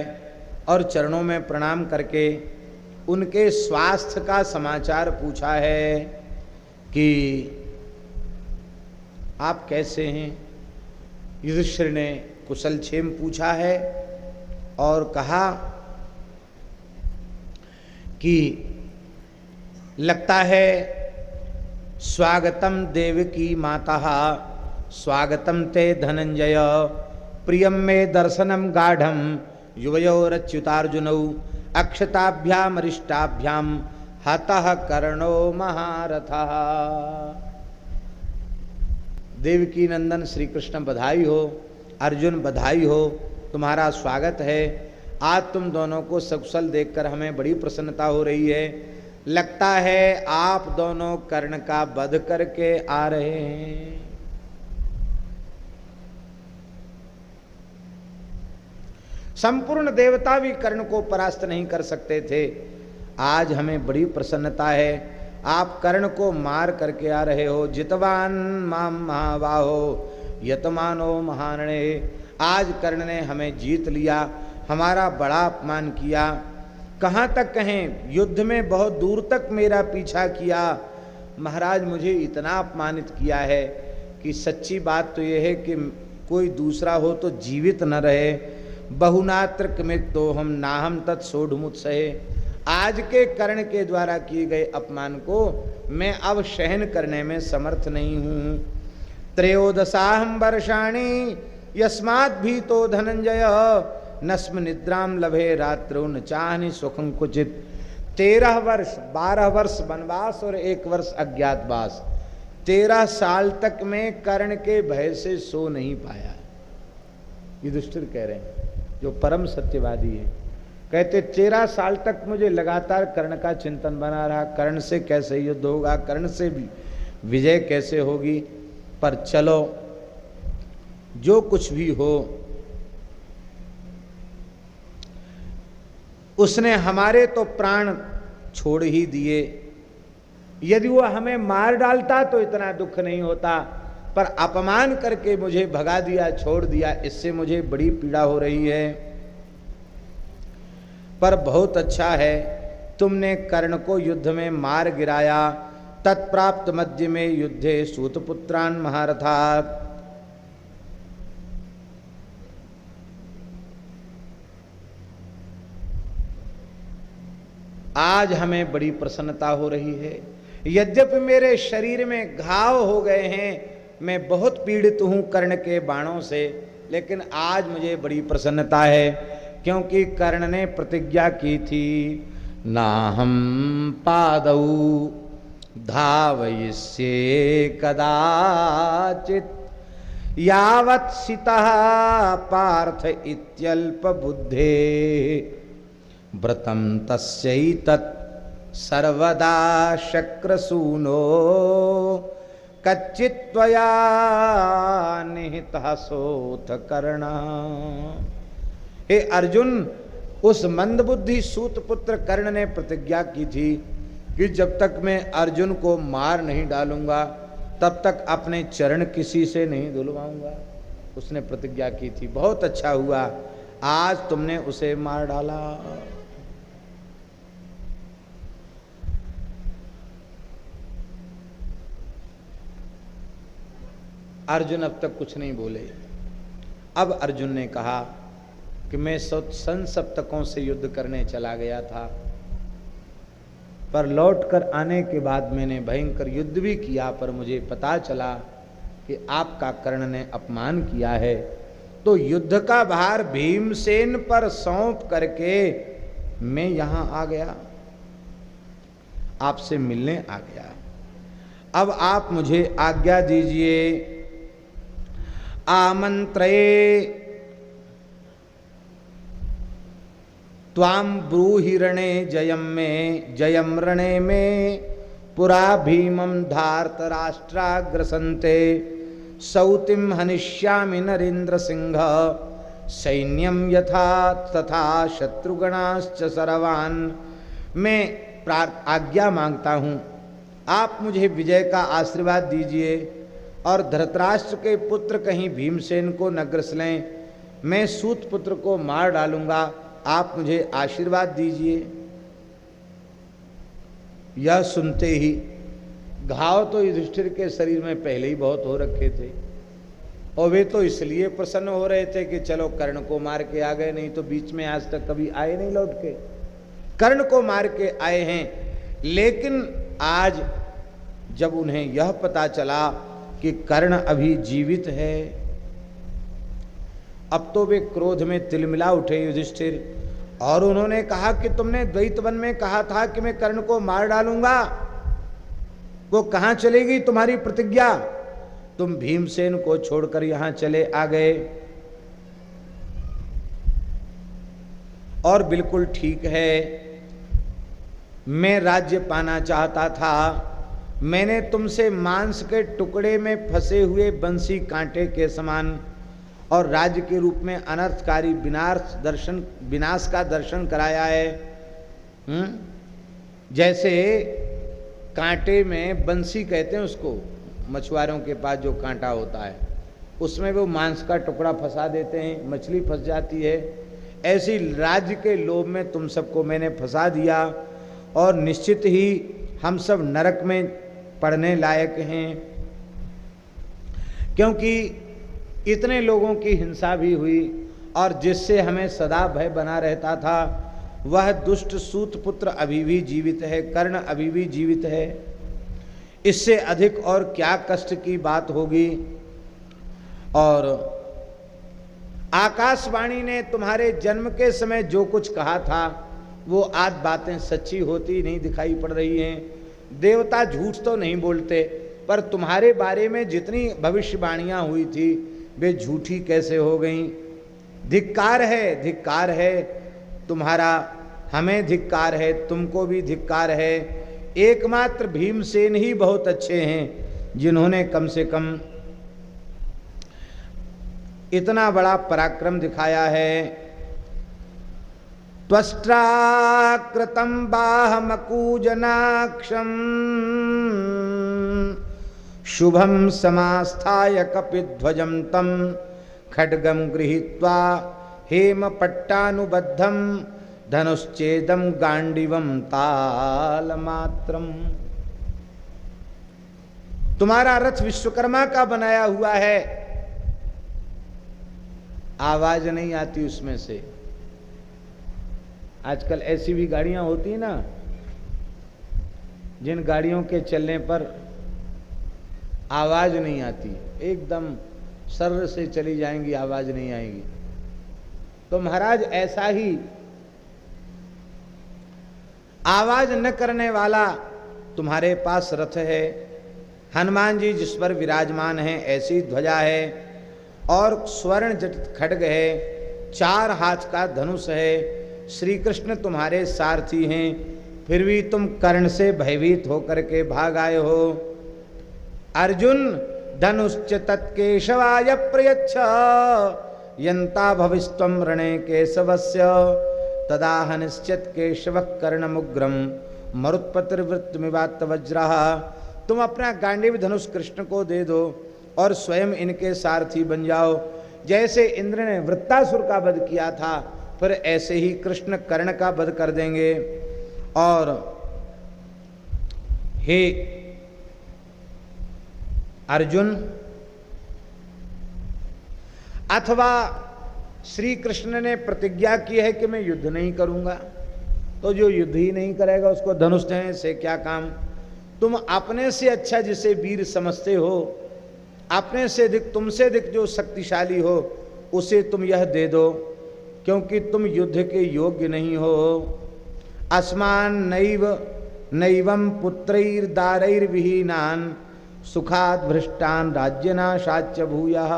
S1: और चरणों में प्रणाम करके उनके स्वास्थ्य का समाचार पूछा है कि आप कैसे हैं। युधिष्ठिर ने कुशल क्षेम पूछा है और कहा कि लगता है स्वागतम देवकी माता, स्वागतम ते धनंजय, प्रियम में दर्शनम गाढ़म युवयोरच्युतार्जुनौ, अक्षताभ्याम अरिष्टाभ्याम हतः कर्णो महारथः। देवकी नंदन श्री कृष्ण बधाई हो, अर्जुन बधाई हो, तुम्हारा स्वागत है। आज तुम दोनों को सकुशल देखकर हमें बड़ी प्रसन्नता हो रही है। लगता है आप दोनों कर्ण का वध करके आ रहे हैं। संपूर्ण देवता भी कर्ण को परास्त नहीं कर सकते थे। आज हमें बड़ी प्रसन्नता है, आप कर्ण को मार करके आ रहे हो। जितवान माम महाबाहो यतमानो महारणे, आज कर्ण ने हमें जीत लिया, हमारा बड़ा अपमान किया। कहाँ तक कहें, युद्ध में बहुत दूर तक मेरा पीछा किया। महाराज मुझे इतना अपमानित किया है कि सच्ची बात तो यह है कि कोई दूसरा हो तो जीवित न रहे। बहुनात्र कृमित तो हम नाहम तत्सोढ़मुत सहे। आज के कर्ण के द्वारा किए गए अपमान को मैं अब सहन करने में समर्थ नहीं हूँ। त्रयोदशाहम वर्षाणि यस्मात् भीतो धनंजय नस्म निद्राम लभे रात्रौ न चाहनि सुखं कुचित। 13 वर्ष, 12 वर्ष वनवास और 1 वर्ष अज्ञातवास, 13 साल तक मैं कर्ण के भय से सो नहीं पाया। युधिष्ठिर कह रहे हैं, जो परम सत्यवादी है, कहते 13 साल तक मुझे लगातार कर्ण का चिंतन बना रहा, कर्ण से कैसे युद्ध होगा, कर्ण से भी विजय कैसे होगी। पर चलो जो कुछ भी हो, उसने हमारे तो प्राण छोड़ ही दिए। यदि वो हमें मार डालता तो इतना दुख नहीं होता, पर अपमान करके मुझे भगा दिया, छोड़ दिया, इससे मुझे बड़ी पीड़ा हो रही है। पर बहुत अच्छा है तुमने कर्ण को युद्ध में मार गिराया। तत्प्राप्त मध्य में युद्धे सूतपुत्रान महारथात्। आज हमें बड़ी प्रसन्नता हो रही है। यद्यपि मेरे शरीर में घाव हो गए हैं, मैं बहुत पीड़ित हूं कर्ण के बाणों से, लेकिन आज मुझे बड़ी प्रसन्नता है, क्योंकि कर्ण ने प्रतिज्ञा की थी, ना हम पादौ धावयिष्ये कदाचित यावत् सितः पार्थ इत्यल्प बुद्धे व्रतम तस्यैतत् सर्वदा शक्रसूनो कच्चित् त्वया निहितः सोऽथ कर्णः। हे अर्जुन, उस मंदबुद्धि सूतपुत्र कर्ण ने प्रतिज्ञा की थी कि जब तक मैं अर्जुन को मार नहीं डालूंगा तब तक अपने चरण किसी से नहीं धुलवाऊंगा। उसने प्रतिज्ञा की थी। बहुत अच्छा हुआ आज तुमने उसे मार डाला। अर्जुन अब तक कुछ नहीं बोले। अब अर्जुन ने कहा कि मैं संसप्तकों से युद्ध करने चला गया था, पर लौटकर आने के बाद मैंने भयंकर युद्ध भी किया, पर मुझे पता चला कि आपका कर्ण ने अपमान किया है, तो युद्ध का भार भीमसेन पर सौंप करके मैं यहां आ गया, आपसे मिलने आ गया। अब आप मुझे आज्ञा दीजिए। आमंत्रये त्वाम ब्रूहि रणे जयम में जयम रणे में पुरा भीमं धार्त राष्ट्राग्रसन्ते सौतिम हनिष्यामि नरेंद्र सिंह सैन्यम यथा तथा शत्रुगणाश्च सर्वान्। मैं आज्ञा मांगता हूँ, आप मुझे विजय का आशीर्वाद दीजिए और धृतराष्ट्र के पुत्र कहीं भीमसेन को न ग्रस लें, मैं सूत पुत्र को मार डालूंगा, आप मुझे आशीर्वाद दीजिए। यह सुनते ही घाव तो युधिष्ठिर के शरीर में पहले ही बहुत हो रखे थे, और वे तो इसलिए प्रसन्न हो रहे थे कि चलो कर्ण को मार के आ गए, नहीं तो बीच में आज तक कभी आए नहीं लौट के। कर्ण को मार के आए हैं, लेकिन आज जब उन्हें यह पता चला कि कर्ण अभी जीवित है, अब तो वे क्रोध में तिलमिला उठे युधिष्ठिर, और उन्होंने कहा कि तुमने द्वैत वन में कहा था कि मैं कर्ण को मार डालूंगा, वो कहां चलेगी तुम्हारी प्रतिज्ञा? तुम भीमसेन को छोड़कर यहां चले आ गए। और बिल्कुल ठीक है, मैं राज्य पाना चाहता था, मैंने तुमसे मांस के टुकड़े में फंसे हुए बंसी कांटे के समान और राज्य के रूप में अनर्थकारी विनाश का दर्शन कराया है। जैसे कांटे में बंसी कहते हैं उसको, मछुआरों के पास जो कांटा होता है, उसमें वो मांस का टुकड़ा फंसा देते हैं, मछली फंस जाती है। ऐसी राज्य के लोभ में तुम सबको मैंने फंसा दिया और निश्चित ही हम सब नरक में पड़ने लायक हैं, क्योंकि इतने लोगों की हिंसा भी हुई और जिससे हमें सदा भय बना रहता था वह दुष्ट सूत पुत्र अभी भी जीवित है, कर्ण अभी भी जीवित है। इससे अधिक और क्या कष्ट की बात होगी। और आकाशवाणी ने तुम्हारे जन्म के समय जो कुछ कहा था वो आज बातें सच्ची होती नहीं दिखाई पड़ रही हैं। देवता झूठ तो नहीं बोलते, पर तुम्हारे बारे में जितनी भविष्यवाणियां हुई थी वे झूठी कैसे हो गईं। धिक्कार है तुम्हारा, हमें धिक्कार है, तुमको भी धिक्कार है। एकमात्र भीमसेन ही बहुत अच्छे हैं जिन्होंने कम से कम इतना बड़ा पराक्रम दिखाया है। त्वष्ट्राकृतं बाहमकूजनाक्षं शुभं समास्थाय कपिध्वजं तं खड्गं गृहीत्वा हेमपट्टानुबद्धं धनुश्चेदं गांडीवं तालमात्रम्। तुम्हारा रथ विश्वकर्मा का बनाया हुआ है, आवाज नहीं आती उसमें से। आजकल ऐसी भी गाड़ियां होती है ना जिन गाड़ियों के चलने पर आवाज नहीं आती, एकदम सर्र से चली जाएंगी, आवाज नहीं आएगी। तो महाराज ऐसा ही आवाज न करने वाला तुम्हारे पास रथ है। हनुमान जी जिस पर विराजमान हैं ऐसी ध्वजा है और स्वर्ण जटित खड्ग है, 4 हाथ का धनुष है। श्री कृष्ण तुम्हारे सारथी हैं, फिर भी तुम कर्ण से भयभीत होकर के भाग आए हो। अर्जुन धनुश्च तत्केशवाय प्रयच्छ यन्ता भविस्त्वं रणे केशवस्य तदा हनिश्चित केशव कर्णमुग्रम मरुत्पतिर्वृत्तमिवात्त वज्रः। तुम अपना गांडीव धनुष कृष्ण को दे दो और स्वयं इनके सारथी बन जाओ। जैसे इंद्र ने वृत्तासुर का वध किया था, फिर ऐसे ही कृष्ण कर्ण का वध कर देंगे। और हे अर्जुन, अथवा श्री कृष्ण ने प्रतिज्ञा की है कि मैं युद्ध नहीं करूंगा, तो जो युद्ध ही नहीं करेगा उसको धनुष देने से क्या काम। तुम अपने से अच्छा जिसे वीर समझते हो, अपने से अधिक तुमसे अधिक जो शक्तिशाली हो उसे तुम यह दे दो, क्योंकि तुम युद्ध के योग्य नहीं हो। अस्मान नैवं पुत्रैर्दारैर्विहीनान् सुखाद भ्रष्टान राज्यनाशाच्च भूयः।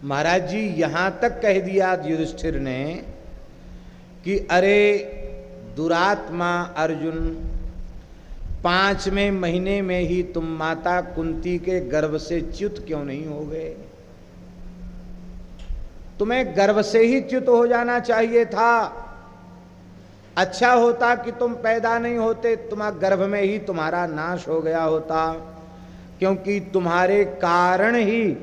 S1: महाराज जी यहां तक कह दिया युधिष्ठिर ने कि अरे दुरात्मा अर्जुन, 5वें महीने में ही तुम माता कुंती के गर्भ से च्युत क्यों नहीं हो गए? तुम्हें गर्भ से ही च्युत हो जाना चाहिए था। अच्छा होता कि तुम पैदा नहीं होते, तुम्हारे गर्भ में ही तुम्हारा नाश हो गया होता, क्योंकि तुम्हारे कारण ही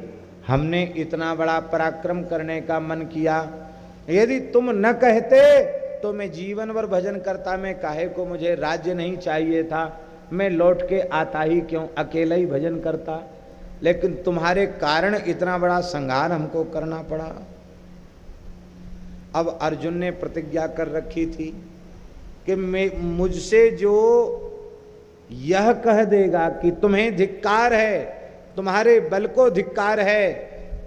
S1: हमने इतना बड़ा पराक्रम करने का मन किया। यदि तुम न कहते तो मैं जीवन भर भजन करता, मैं काहे को मुझे राज्य नहीं चाहिए था, मैं लौट के आता ही क्यों, अकेला ही भजन करता। लेकिन तुम्हारे कारण इतना बड़ा संहार हमको करना पड़ा। अब अर्जुन ने प्रतिज्ञा कर रखी थी कि मैं मुझसे जो यह कह देगा कि तुम्हें धिक्कार है, तुम्हारे बल को धिक्कार है,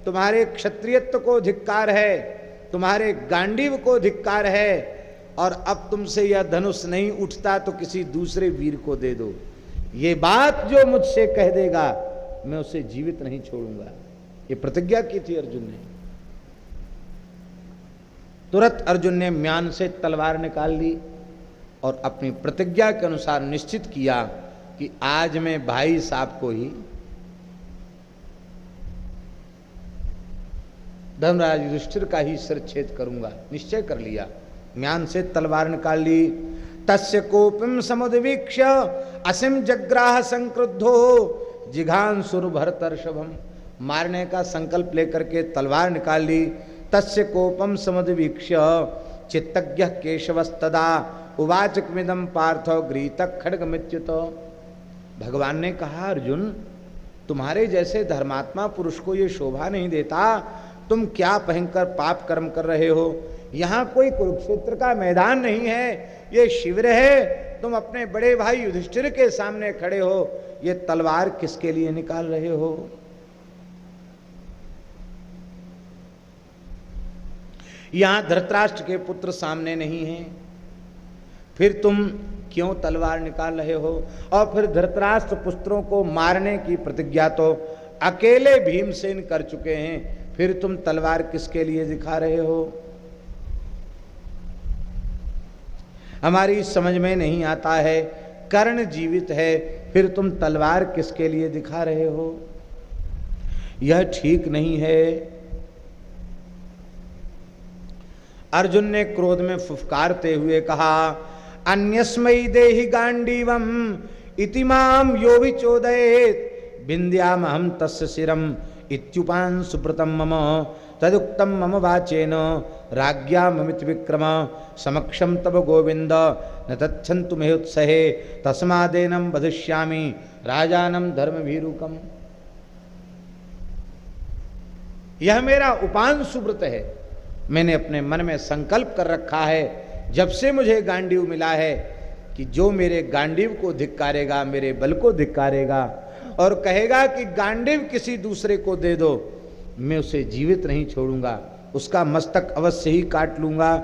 S1: तुम्हारे क्षत्रियत्व को धिक्कार है, तुम्हारे गांडीव को धिक्कार है, और अब तुमसे यह धनुष नहीं उठता तो किसी दूसरे वीर को दे दो, ये बात जो मुझसे कह देगा मैं उसे जीवित नहीं छोड़ूंगा। ये प्रतिज्ञा की थी अर्जुन ने। तुरंत अर्जुन ने म्यान से तलवार निकाल ली और अपनी प्रतिज्ञा के अनुसार निश्चित किया कि आज मैं भाई साहब को ही, धर्मराज युधिष्ठिर का ही सिर छेद करूंगा। निश्चय कर लिया, म्यान से तलवार निकाल ली, तस्य कोपम समुद्वीक्ष्य असिम जग्राह संक्रुद्धो जिघांसुर भरतर्षभम। मारने का संकल्प लेकर के तलवार निकाल ली। तस्य कोपम समुद्वीक्ष्य चित्तज्ञ केशवस्तदा उवाचकमिदं पार्थ गृहीतः खड्गमित्युतो। भगवान ने कहा, अर्जुन तुम्हारे जैसे धर्मात्मा पुरुष को ये शोभा नहीं देता, तुम क्या भयंकर पाप कर्म कर रहे हो। यहाँ कोई कुरुक्षेत्र का मैदान नहीं है, ये शिविर है। तुम अपने बड़े भाई युधिष्ठिर के सामने खड़े हो, ये तलवार किसके लिए निकाल रहे हो। यहाँ धृतराष्ट्र के पुत्र सामने नहीं हैं, फिर तुम क्यों तलवार निकाल रहे हो। और फिर धृतराष्ट्र पुत्रों को मारने की प्रतिज्ञा तो अकेले भीमसेन कर चुके हैं, फिर तुम तलवार किसके लिए दिखा रहे हो। हमारी समझ में नहीं आता है, कर्ण जीवित है, फिर तुम तलवार किसके लिए दिखा रहे हो। यह ठीक नहीं है। अर्जुन ने क्रोध में फुफकारते हुए कहा, अन्यस्मै देहि गांडीवम इति माम यो विचोदयेत् विन्द्यामहं तस्य शिरम इत्युपान सुप्रतम मम तदुक्तम मम वाचेन राज्ञाममित विक्रम समक्षम तब गोविंद न तच्छन्तु मे उत्सहे तस्मादेनं वधिष्यामि राजानं धर्मभीरुकम्। यह मेरा उपान सुव्रत है। मैंने अपने मन में संकल्प कर रखा है, जब से मुझे गांडीव मिला है, कि जो मेरे गांडीव को धिक्कारेगा मेरे बल को धिक्कारेगा और कहेगा कि गांडीव किसी दूसरे को दे दो, मैं उसे जीवित नहीं छोड़ूंगा, उसका मस्तक अवश्य ही काट लूंगा।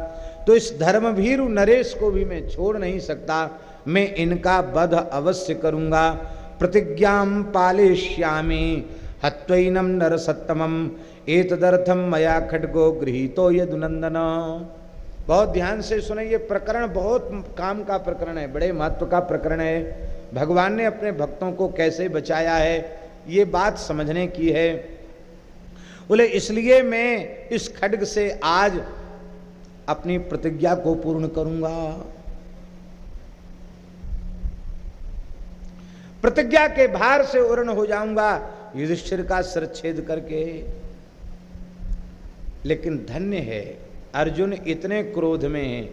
S1: तो इस धर्मभीरु नरेश को भी मैं छोड़ नहीं सकता, मैं इनका वध अवश्य करूंगा। प्रतिज्ञां पालयिष्यामि हत्वैनं नरसत्तमं एतदर्थम मया खड्गो गृहीतो यदुनंदन। बहुत ध्यान से सुने, ये प्रकरण बहुत काम का प्रकरण है, बड़े महत्व का प्रकरण है। भगवान ने अपने भक्तों को कैसे बचाया है, ये बात समझने की है। बोले इसलिए मैं इस खड्ग से आज अपनी प्रतिज्ञा को पूर्ण करूंगा। प्रतिज्ञा के भार से उर्ण हो जाऊंगा युधिष्ठिर का सिर छेद करके। लेकिन धन्य है अर्जुन इतने क्रोध में हैं,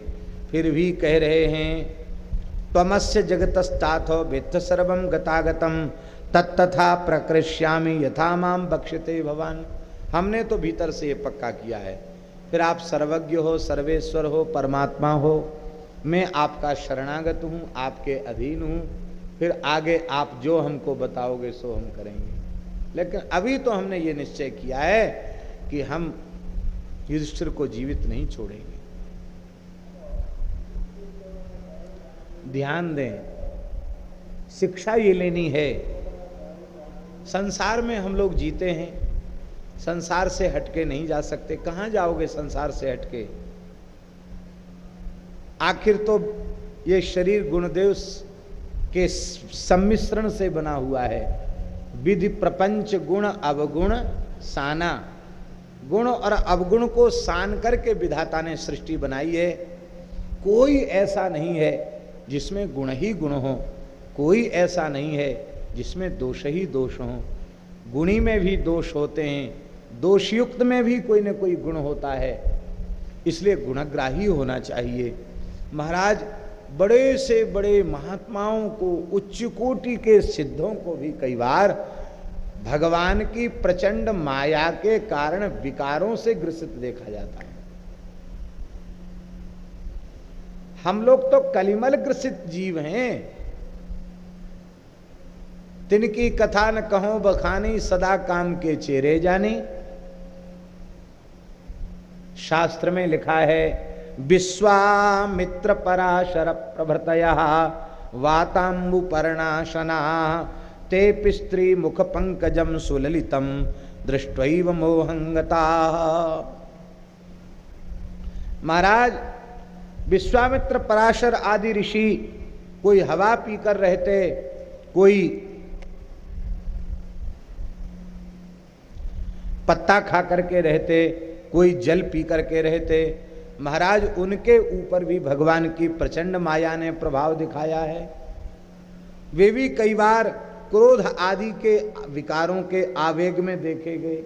S1: फिर भी कह रहे हैं त्वमस्य जगतस्ताथो वेत्थ सर्वं गतागतम तत्तथा प्रकृष्यामि यथा माम बक्षते भवान। हमने तो भीतर से ये पक्का किया है, फिर आप सर्वज्ञ हो, सर्वेश्वर हो, परमात्मा हो, मैं आपका शरणागत हूँ, आपके अधीन हूँ, फिर आगे आप जो हमको बताओगे सो हम करेंगे। लेकिन अभी तो हमने ये निश्चय किया है कि हम युधिष्ठिर को जीवित नहीं छोड़ेंगे। ध्यान दें, शिक्षा ये लेनी है। संसार में हम लोग जीते हैं, संसार से हटके नहीं जा सकते। कहाँ जाओगे संसार से हटके। आखिर तो ये शरीर गुणदेव के सम्मिश्रण से बना हुआ है। विधि प्रपंच गुण अवगुण साना। गुण और अवगुण को सान करके विधाता ने सृष्टि बनाई है। कोई ऐसा नहीं है जिसमें गुण ही गुण हो, कोई ऐसा नहीं है जिसमें दोष ही दोष हो। गुणी में भी दोष होते हैं, दोषयुक्त में भी कोई न कोई गुण होता है, इसलिए गुणग्राही होना चाहिए। महाराज बड़े से बड़े महात्माओं को, उच्च कोटि के सिद्धों को भी कई बार भगवान की प्रचंड माया के कारण विकारों से ग्रसित देखा जाता है। हम लोग तो कलिमल ग्रसित जीव हैं। तिनकी कथा न कहो बखानी सदा काम के चेहरे जानी। शास्त्र में लिखा है विश्वामित्र पराशर प्रभृतयः वाताम्बुपर्णाशना ते स्त्री मुख पंकजम सुललितम दृष्ट्वैव मोहंगता। महाराज विश्वामित्र पराशर आदि ऋषि कोई हवा पीकर रहते, कोई पत्ता खा करके रहते, कोई जल पी करके रहते। महाराज उनके ऊपर भी भगवान की प्रचंड माया ने प्रभाव दिखाया है। वे भी कई बार क्रोध आदि के विकारों के आवेग में देखे गए।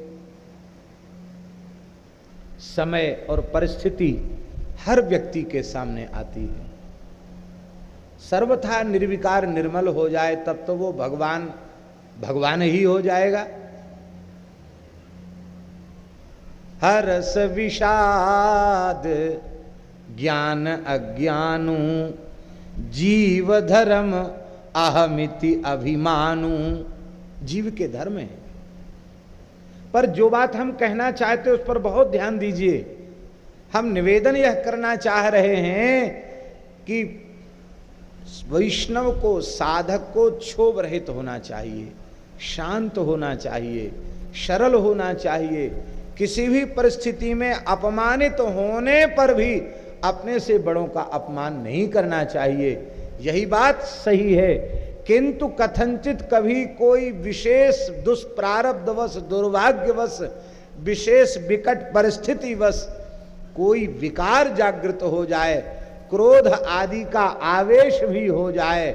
S1: समय और परिस्थिति हर व्यक्ति के सामने आती है। सर्वथा निर्विकार निर्मल हो जाए तब तो वो भगवान भगवान ही हो जाएगा। हरस विषाद ज्ञान अज्ञानु जीव धर्म अहमिति अभिमानु। जीव के धर्म है। पर जो बात हम कहना चाहते उस पर बहुत ध्यान दीजिए। हम निवेदन यह करना चाह रहे हैं कि वैष्णव को, साधक को क्षोभ रहित होना चाहिए, शांत होना चाहिए, सरल होना चाहिए। किसी भी परिस्थिति में अपमानित होने पर भी अपने से बड़ों का अपमान नहीं करना चाहिए। यही बात सही है। किंतु कथनचित कभी कोई विशेष दुष्प्रारब्धवश, दुर्भाग्यवश, विशेष विकट परिस्थितिवश कोई विकार जागृत हो जाए, क्रोध आदि का आवेश भी हो जाए,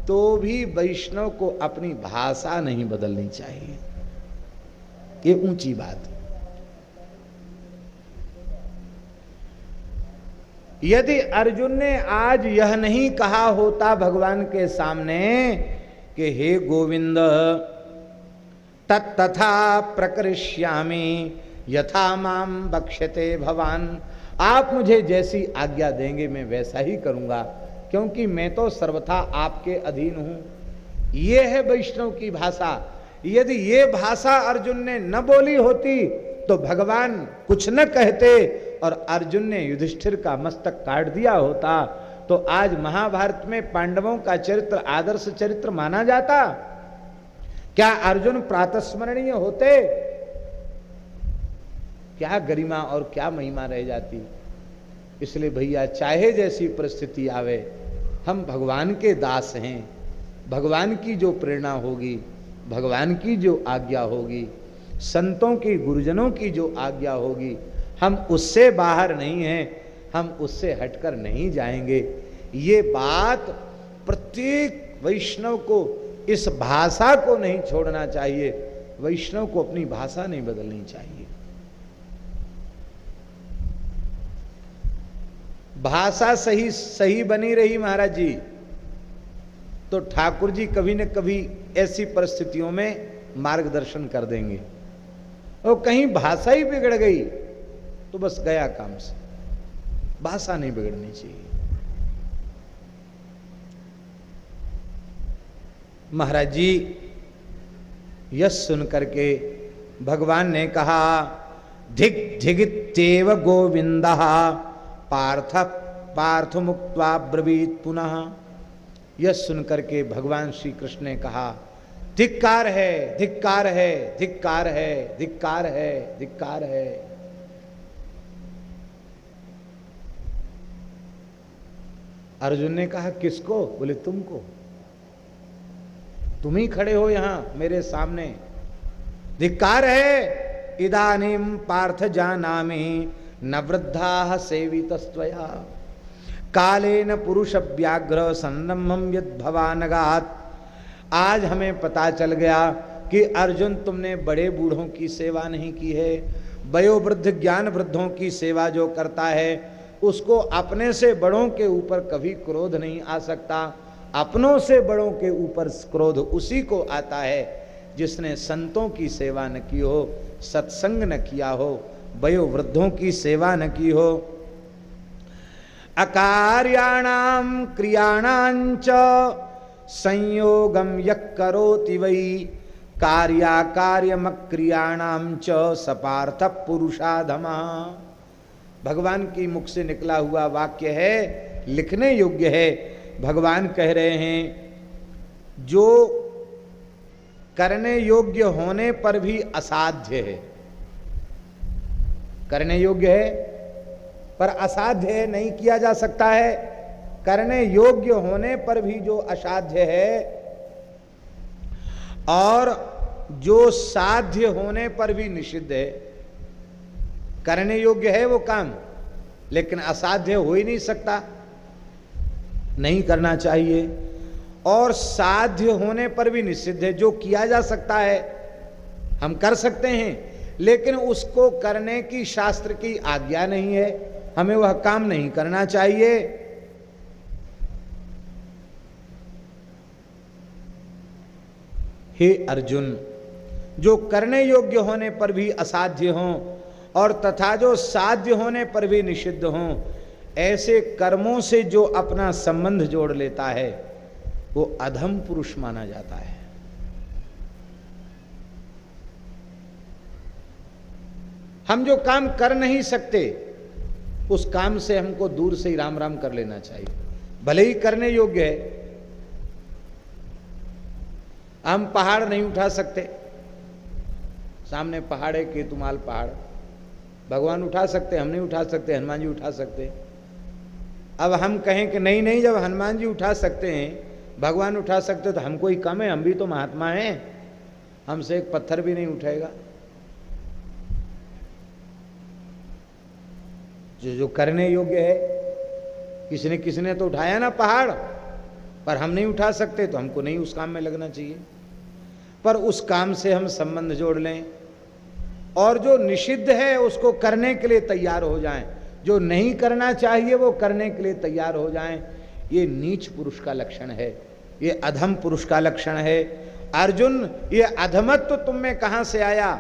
S1: तो भी वैष्णव को अपनी भाषा नहीं बदलनी चाहिए। ये ऊंची बात है। यदि अर्जुन ने आज यह नहीं कहा होता भगवान के सामने कि हे गोविंद तत्तथा प्रकरिष्यामि यथा माम बक्ष्यते भवान, आप मुझे जैसी आज्ञा देंगे मैं वैसा ही करूंगा, क्योंकि मैं तो सर्वथा आपके अधीन हूं। ये है वैष्णव की भाषा। यदि ये भाषा अर्जुन ने न बोली होती तो भगवान कुछ न कहते और अर्जुन ने युधिष्ठिर का मस्तक काट दिया होता, तो आज महाभारत में पांडवों का चरित्र आदर्श चरित्र माना जाता। क्या अर्जुन प्रातस्मरणीय होते? क्या गरिमा और क्या महिमा रह जाती। इसलिए भैया चाहे जैसी परिस्थिति आवे, हम भगवान के दास हैं। भगवान की जो प्रेरणा होगी, भगवान की जो आज्ञा होगी, संतों की, गुरुजनों की जो आज्ञा होगी, हम उससे बाहर नहीं हैं, हम उससे हटकर नहीं जाएंगे। ये बात प्रत्येक वैष्णव को, इस भाषा को नहीं छोड़ना चाहिए। वैष्णव को अपनी भाषा नहीं बदलनी चाहिए। भाषा सही सही बनी रही महाराज जी, तो ठाकुर जी कभी न कभी ऐसी परिस्थितियों में मार्गदर्शन कर देंगे। और कहीं भाषा ही बिगड़ गई तो बस गया काम से। भाषा नहीं बिगड़नी चाहिए। महाराज जी यह सुन करके भगवान ने कहा धिक धिगित्येव गोविंदः पार्थ मुक्त्वा ब्रवीत पुनः। यह सुनकर के भगवान श्री कृष्ण ने कहा धिक्कार है, धिक्कार है, धिक्कार है, धिक्कार है, धिक्कार है। अर्जुन ने कहा किसको? बोले तुमको। तुम ही खड़े हो यहां मेरे सामने। धिक्कार है। इदानीम पार्थ जानामि न वृद्धा सेवितस्त्वया कालेन पुरुष व्याघ्र संरम्भम यद भवानगात। आज हमें पता चल गया कि अर्जुन तुमने बड़े बूढ़ों की सेवा नहीं की है। वयोवृद्ध ज्ञान वृद्धों की सेवा जो करता है उसको अपने से बड़ों के ऊपर कभी क्रोध नहीं आ सकता। अपनों से बड़ों के ऊपर क्रोध उसी को आता है जिसने संतों की सेवा न की हो, सत्संग न किया हो, वयोवृद्धों की सेवा न की हो। अकार्याणाम क्रियाणांच संयोगम यः करोति वै कार्याकार्यमक्रियाणाम च सपार्थ पुरुषाधमा। भगवान की मुख से निकला हुआ वाक्य है, लिखने योग्य है। भगवान कह रहे हैं जो करने योग्य होने पर भी असाध्य है, करने योग्य है पर असाध्य है, नहीं किया जा सकता है। करने योग्य होने पर भी जो असाध्य है और जो साध्य होने पर भी निषिद्ध है। करने योग्य है वो काम लेकिन असाध्य हो ही नहीं सकता, नहीं करना चाहिए। और साध्य होने पर भी निषिद्ध है। जो किया जा सकता है हम कर सकते हैं, लेकिन उसको करने की शास्त्र की आज्ञा नहीं है, हमें वह काम नहीं करना चाहिए। हे अर्जुन, जो करने योग्य होने पर भी असाध्य हों और तथा जो साध्य होने पर भी निषिद्ध हों, ऐसे कर्मों से जो अपना संबंध जोड़ लेता है वो अधम पुरुष माना जाता है। हम जो काम कर नहीं सकते उस काम से हमको दूर से ही राम राम कर लेना चाहिए, भले ही करने योग्य है। हम पहाड़ नहीं उठा सकते, सामने पहाड़ है, केतुमाल पहाड़, भगवान उठा सकते, हम नहीं उठा सकते, हनुमान जी उठा सकते। अब हम कहें कि नहीं नहीं, जब हनुमान जी उठा सकते हैं, भगवान उठा सकते, तो हमको ही कम है, हम भी तो महात्मा हैं, हमसे एक पत्थर भी नहीं उठेगा। जो करने योग्य है, किसी ने तो उठाया ना पहाड़, पर हम नहीं उठा सकते, तो हमको नहीं उस काम में लगना चाहिए। पर उस काम से हम संबंध जोड़ लें और जो निषिद्ध है उसको करने के लिए तैयार हो जाएं, जो नहीं करना चाहिए वो करने के लिए तैयार हो जाएं। ये नीच पुरुष का लक्षण है, ये अधम पुरुष का लक्षण है। अर्जुन, ये अधमत्व तुम में कहां से आया?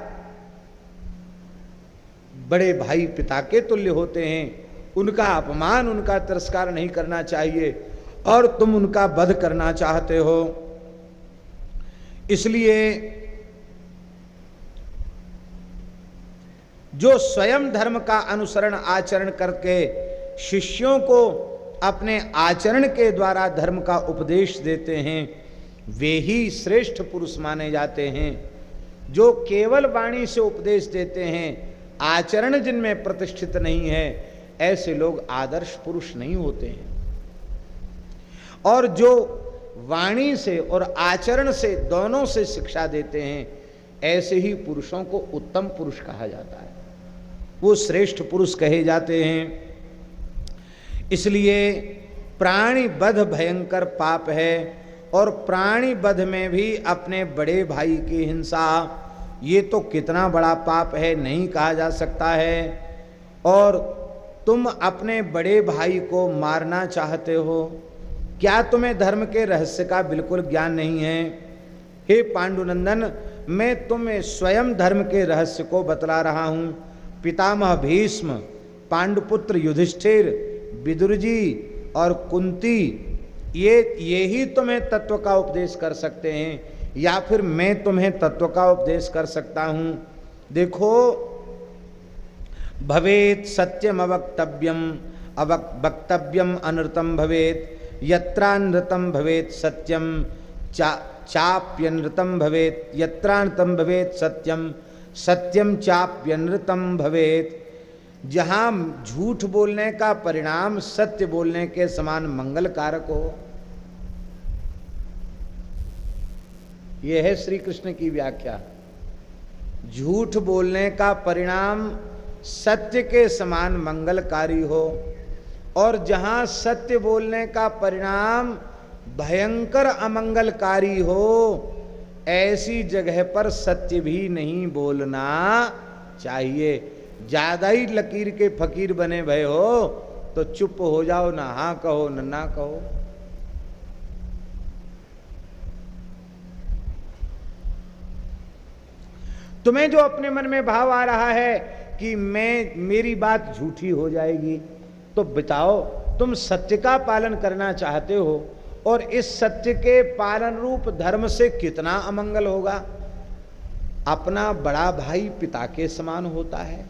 S1: बड़े भाई पिता के तुल्य होते हैं, उनका अपमान, उनका तिरस्कार नहीं करना चाहिए और तुम उनका वध करना चाहते हो। इसलिए जो स्वयं धर्म का अनुसरण आचरण करके शिष्यों को अपने आचरण के द्वारा धर्म का उपदेश देते हैं, वे ही श्रेष्ठ पुरुष माने जाते हैं। जो केवल वाणी से उपदेश देते हैं, आचरण जिनमें प्रतिष्ठित नहीं है, ऐसे लोग आदर्श पुरुष नहीं होते हैं। और जो वाणी से और आचरण से, दोनों से शिक्षा देते हैं, ऐसे ही पुरुषों को उत्तम पुरुष कहा जाता है, वो श्रेष्ठ पुरुष कहे जाते हैं। इसलिए प्राणी वध भयंकर पाप है और प्राणी वध में भी अपने बड़े भाई की हिंसा, ये तो कितना बड़ा पाप है, नहीं कहा जा सकता है। और तुम अपने बड़े भाई को मारना चाहते हो, क्या तुम्हें धर्म के रहस्य का बिल्कुल ज्ञान नहीं है? हे पांडुनंदन, मैं तुम्हें स्वयं धर्म के रहस्य को बतला रहा हूं। पितामह भीष्म, पांडुपुत्र युधिष्ठिर, विदुर जी और कुंती, ये ही तुम्हें तत्व का उपदेश कर सकते हैं, या फिर मैं तुम्हें तत्व का उपदेश कर सकता हूं। देखो, भवेत सत्यम अवक्तव्यम वक्तव्यम अनृतम भवेत, यत्रानृतम भवेत सत्यम चाप्यनृतम भवेत, यत्रानृतम भवेत सत्यम सत्यम चाप्यनृतम भवेत। जहां झूठ बोलने का परिणाम सत्य बोलने के समान मंगल कारक हो, यह है श्री कृष्ण की व्याख्या। झूठ बोलने का परिणाम सत्य के समान मंगलकारी हो, और जहां सत्य बोलने का परिणाम भयंकर अमंगलकारी हो, ऐसी जगह पर सत्य भी नहीं बोलना चाहिए। ज्यादा ही लकीर के फकीर बने भय हो तो चुप हो जाओ, ना हाँ कहो ना कहो। तुम्हें जो अपने मन में भाव आ रहा है कि मेरी बात झूठी हो जाएगी, तो बताओ, तुम सत्य का पालन करना चाहते हो और इस सत्य के पालन रूप धर्म से कितना अमंगल होगा। अपना बड़ा भाई पिता के समान होता है,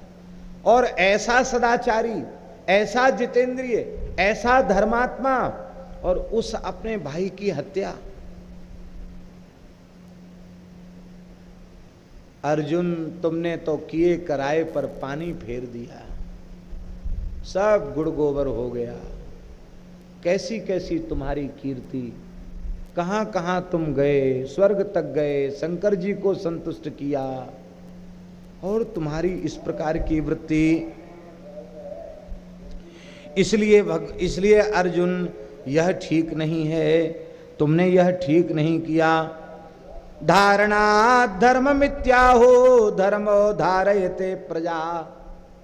S1: और ऐसा सदाचारी, ऐसा जितेंद्रिय, ऐसा धर्मात्मा, और उस अपने भाई की हत्या। अर्जुन, तुमने तो किए कराए पर पानी फेर दिया, सब गुड़ गोबर हो गया। कैसी कैसी तुम्हारी कीर्ति, कहां कहां तुम गए, स्वर्ग तक गए, शंकर जी को संतुष्ट किया, और तुम्हारी इस प्रकार की वृत्ति। इसलिए अर्जुन यह ठीक नहीं है, तुमने यह ठीक नहीं किया। धारणा धर्म मिथ्याहो धर्मो धारयते प्रजा,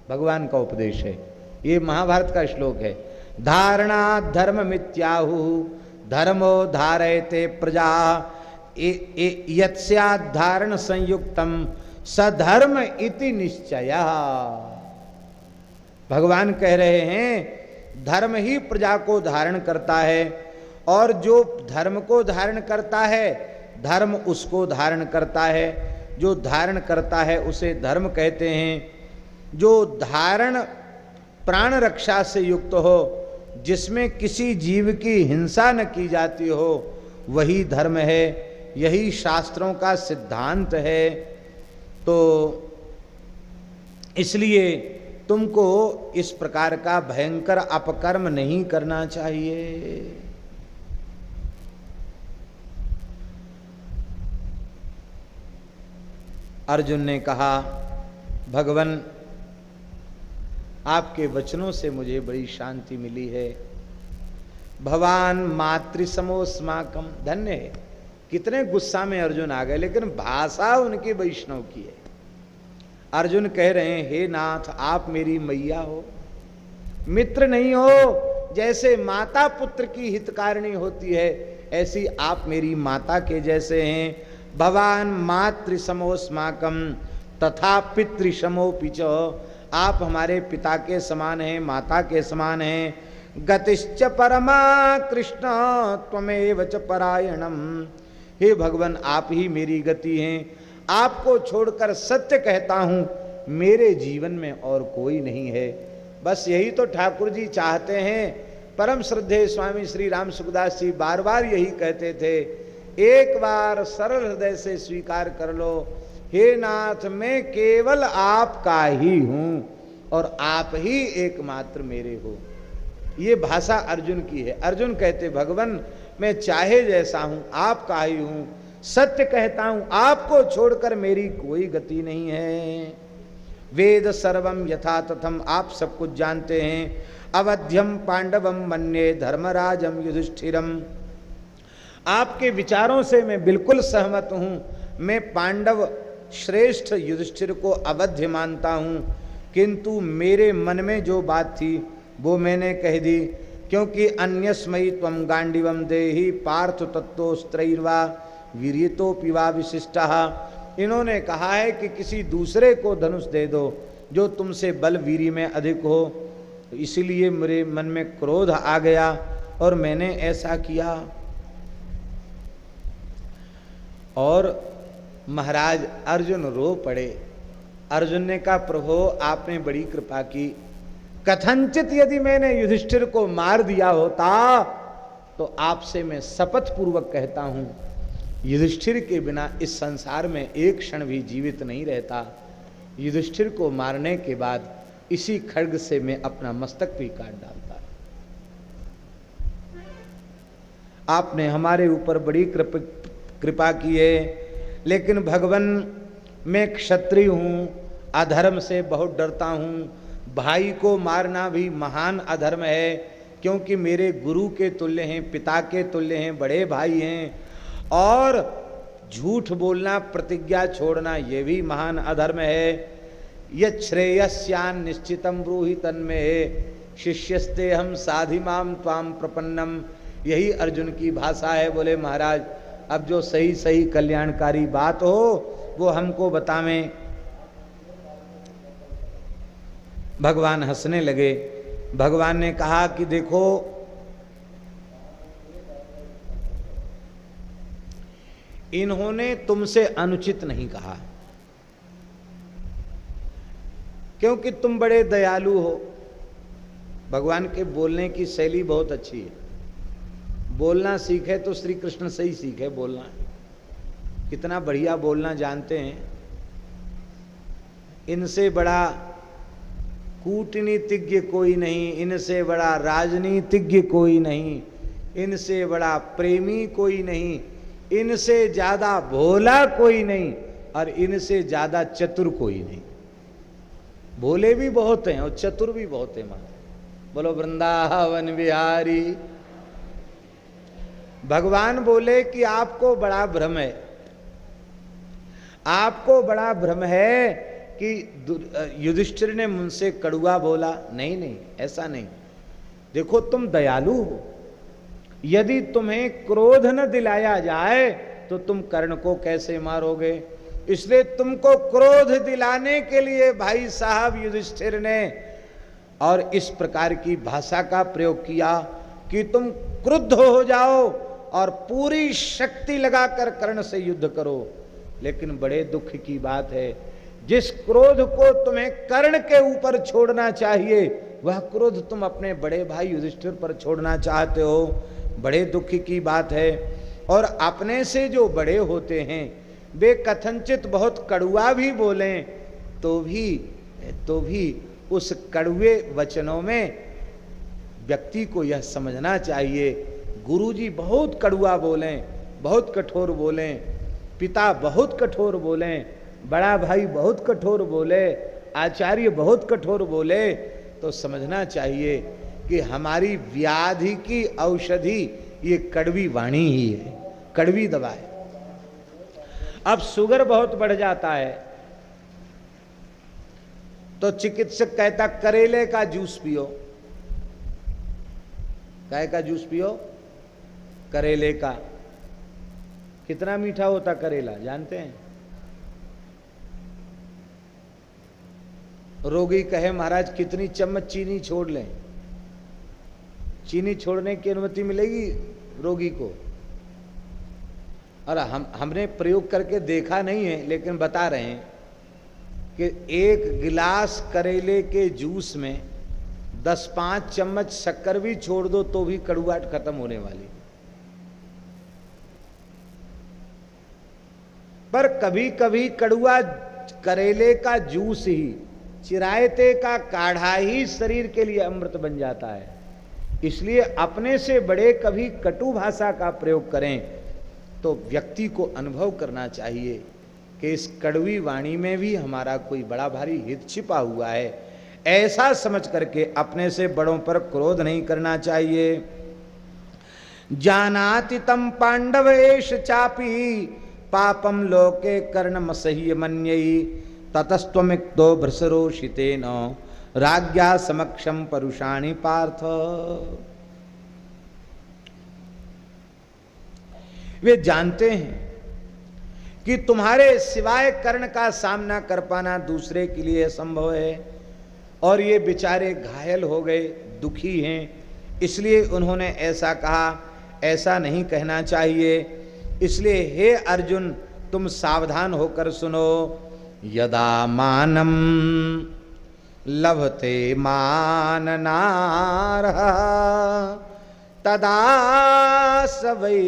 S1: भगवान का उपदेश है, ये महाभारत का श्लोक है। धारणा धर्म मिथ्याहु धर्मो धारयते प्रजा, यत्स्याद्धारण संयुक्तम सधर्म इति निश्चय। भगवान कह रहे हैं धर्म ही प्रजा को धारण करता है, और जो धर्म को धारण करता है धर्म उसको धारण करता है, जो धारण करता है उसे धर्म कहते हैं। जो धारण प्राण रक्षा से युक्त हो, जिसमें किसी जीव की हिंसा न की जाती हो, वही धर्म है, यही शास्त्रों का सिद्धांत है। तो इसलिए तुमको इस प्रकार का भयंकर अपकर्म नहीं करना चाहिए। अर्जुन ने कहा, भगवान आपके वचनों से मुझे बड़ी शांति मिली है। भवान मातृसमोस्माकम, धन्य है। कितने गुस्सा में अर्जुन आ गए, लेकिन भाषा उनके वैष्णव की है। अर्जुन कह रहे हैं, हे नाथ आप मेरी मैया हो, मित्र नहीं हो। जैसे माता पुत्र की हितकारिणी होती है, ऐसी आप मेरी माता के जैसे हैं। भवान मातृसमोस्माकम तथा पितृसमोपि च, आप हमारे पिता के समान हैं, माता के समान हैं। गतिश्च परमा कृष्ण त्वमेव च परायणम, हे भगवान आप ही मेरी गति हैं, आपको छोड़कर सत्य कहता हूं, मेरे जीवन में और कोई नहीं है। बस यही तो ठाकुर जी चाहते हैं। परम श्रद्धेय स्वामी श्री राम सुखदास जी बार बार यही कहते थे, एक बार सरल हृदय से स्वीकार कर लो, हे नाथ मैं केवल आपका ही हूं और आप ही एकमात्र मेरे हो। ये भाषा अर्जुन की है। अर्जुन कहते, भगवान मैं चाहे जैसा हूं, आपका ही हूं, सत्य कहता हूं, आपको छोड़कर मेरी कोई गति नहीं है। वेद सर्वम यथा तथम, आप सब कुछ जानते हैं। अवध्यम पांडवम मन्ये धर्मराजम युधिष्ठिरम, आपके विचारों से मैं बिल्कुल सहमत हूं। मैं पांडव श्रेष्ठ युधिष्ठिर को अवध्य मानता हूं, किंतु मेरे मन में जो बात थी वो मैंने कह दी, क्योंकि अन्यस्मयी त्वं गांडीवम देहि पार्थ तत्वस्त्रैर्वा वीर्यतोऽपि वा विशिष्टः। इन्होंने कहा है कि किसी दूसरे को धनुष दे दो जो तुमसे बल वीर्य में अधिक हो। तो इसीलिए मेरे मन में क्रोध आ गया और मैंने ऐसा किया। और महाराज अर्जुन रो पड़े। अर्जुन ने कहा, प्रभु आपने बड़ी कृपा की, कथनचित यदि मैंने युधिष्ठिर को मार दिया होता तो आपसे मैं शपथ पूर्वक कहता हूं, युधिष्ठिर के बिना इस संसार में एक क्षण भी जीवित नहीं रहता। युधिष्ठिर को मारने के बाद इसी खड्ग से मैं अपना मस्तक भी काट डालता। आपने हमारे ऊपर बड़ी कृपा की है, लेकिन भगवान मैं क्षत्रिय हूं, अधर्म से बहुत डरता हूं। भाई को मारना भी महान अधर्म है, क्योंकि मेरे गुरु के तुल्य हैं, पिता के तुल्य हैं, बड़े भाई हैं। और झूठ बोलना, प्रतिज्ञा छोड़ना, ये भी महान अधर्म है। यत् श्रेयस्यान् निश्चितम ब्रूहि तन्मे शिष्यस्ते हम साधिमाम त्वाम प्रपन्नम, यही अर्जुन की भाषा है। बोले महाराज अब जो सही सही कल्याणकारी बात हो वो हमको बतावें। भगवान हंसने लगे। भगवान ने कहा कि देखो, इन्होंने तुमसे अनुचित नहीं कहा, क्योंकि तुम बड़े दयालु हो। भगवान के बोलने की शैली बहुत अच्छी है। बोलना सीखे तो श्री कृष्ण से ही सीखे बोलना। कितना बढ़िया बोलना जानते हैं। इनसे बड़ा कूटनीतिज्ञ कोई नहीं, इनसे बड़ा राजनीतिज्ञ कोई नहीं, इनसे बड़ा प्रेमी कोई नहीं, इनसे ज्यादा भोला कोई नहीं, और इनसे ज्यादा चतुर कोई नहीं। भोले भी बहुत हैं और चतुर भी बहुत हैं। बोलो वृंदावन बिहारी। भगवान बोले कि आपको बड़ा भ्रम है, आपको बड़ा भ्रम है कि युधिष्ठिर ने मुझसे कड़ुआ बोला। नहीं नहीं, ऐसा नहीं। देखो तुम दयालु हो, यदि तुम्हें क्रोध न दिलाया जाए तो तुम कर्ण को कैसे मारोगे? इसलिए तुमको क्रोध दिलाने के लिए भाई साहब युधिष्ठिर ने और इस प्रकार की भाषा का प्रयोग किया कि तुम क्रुद्ध हो जाओ और पूरी शक्ति लगाकर कर्ण से युद्ध करो। लेकिन बड़े दुख की बात है, जिस क्रोध को तुम्हें कर्ण के ऊपर छोड़ना चाहिए वह क्रोध तुम अपने बड़े भाई युधिष्ठिर पर छोड़ना चाहते हो। बड़े दुख की बात है। और अपने से जो बड़े होते हैं वे कथनचित बहुत कड़ुआ भी बोलें तो भी उस कड़ुए वचनों में व्यक्ति को यह समझना चाहिए, गुरुजी बहुत कड़ुआ बोलें, बहुत कठोर बोलें, पिता बहुत कठोर बोलें, बड़ा भाई बहुत कठोर बोले, आचार्य बहुत कठोर बोले, तो समझना चाहिए कि हमारी व्याधि की औषधि ये कड़वी वाणी ही है, कड़वी दवा है। अब शुगर बहुत बढ़ जाता है तो चिकित्सक कहता करेले का जूस पियो। काय का जूस पियो? करेले का। कितना मीठा होता करेला जानते हैं? रोगी कहे महाराज कितनी चम्मच चीनी छोड़ लें? चीनी छोड़ने की अनुमति मिलेगी रोगी को? और हमने प्रयोग करके देखा नहीं है, लेकिन बता रहे हैं कि एक गिलास करेले के जूस में 10-5 चम्मच शक्कर भी छोड़ दो तो भी कड़ुआहट खत्म होने वाली। पर कभी कभी कड़ुआ करेले का जूस ही, चिरायते का काढ़ा ही शरीर के लिए अमृत बन जाता है। इसलिए अपने से बड़े कभी कटु भाषा का प्रयोग करें तो व्यक्ति को अनुभव करना चाहिए कि इस कड़वी वाणी में भी हमारा कोई बड़ा भारी हित छिपा हुआ है। ऐसा समझ करके अपने से बड़ों पर क्रोध नहीं करना चाहिए। जानाति तम पांडव एष चापी पापम लोके कर्णमसह्य मन्यई ततस्त्वमिक्तो भृशरोषितेन राज्ञा समक्षम परुषाणि पार्थ। वे जानते हैं कि तुम्हारे सिवाय कर्ण का सामना कर पाना दूसरे के लिए असंभव है और ये बेचारे घायल हो गए, दुखी हैं, इसलिए उन्होंने ऐसा कहा। ऐसा नहीं कहना चाहिए। इसलिए हे अर्जुन तुम सावधान होकर सुनो। यदा मानम लभते माननारः तदा स वै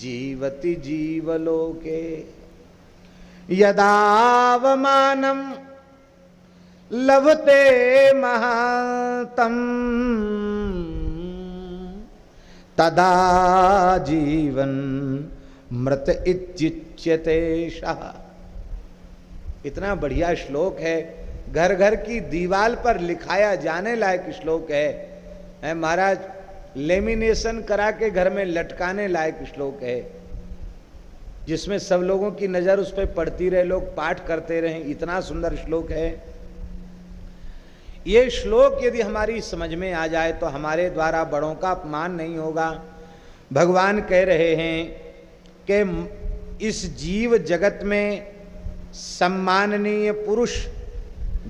S1: जीवति जीवलोके। यदावमानम लभते महातम तदा जीवन मृत इत्युच्यते शः। इतना बढ़िया श्लोक है, घर घर की दीवार पर लिखाया जाने लायक श्लोक है महाराज। लेमिनेशन करा के घर में लटकाने लायक श्लोक है, जिसमें सब लोगों की नजर उस पर पड़ती रहे, लोग पाठ करते रहे। इतना सुंदर श्लोक है। ये श्लोक यदि हमारी समझ में आ जाए तो हमारे द्वारा बड़ों का अपमान नहीं होगा। भगवान कह रहे हैं कि इस जीव जगत में सम्माननीय पुरुष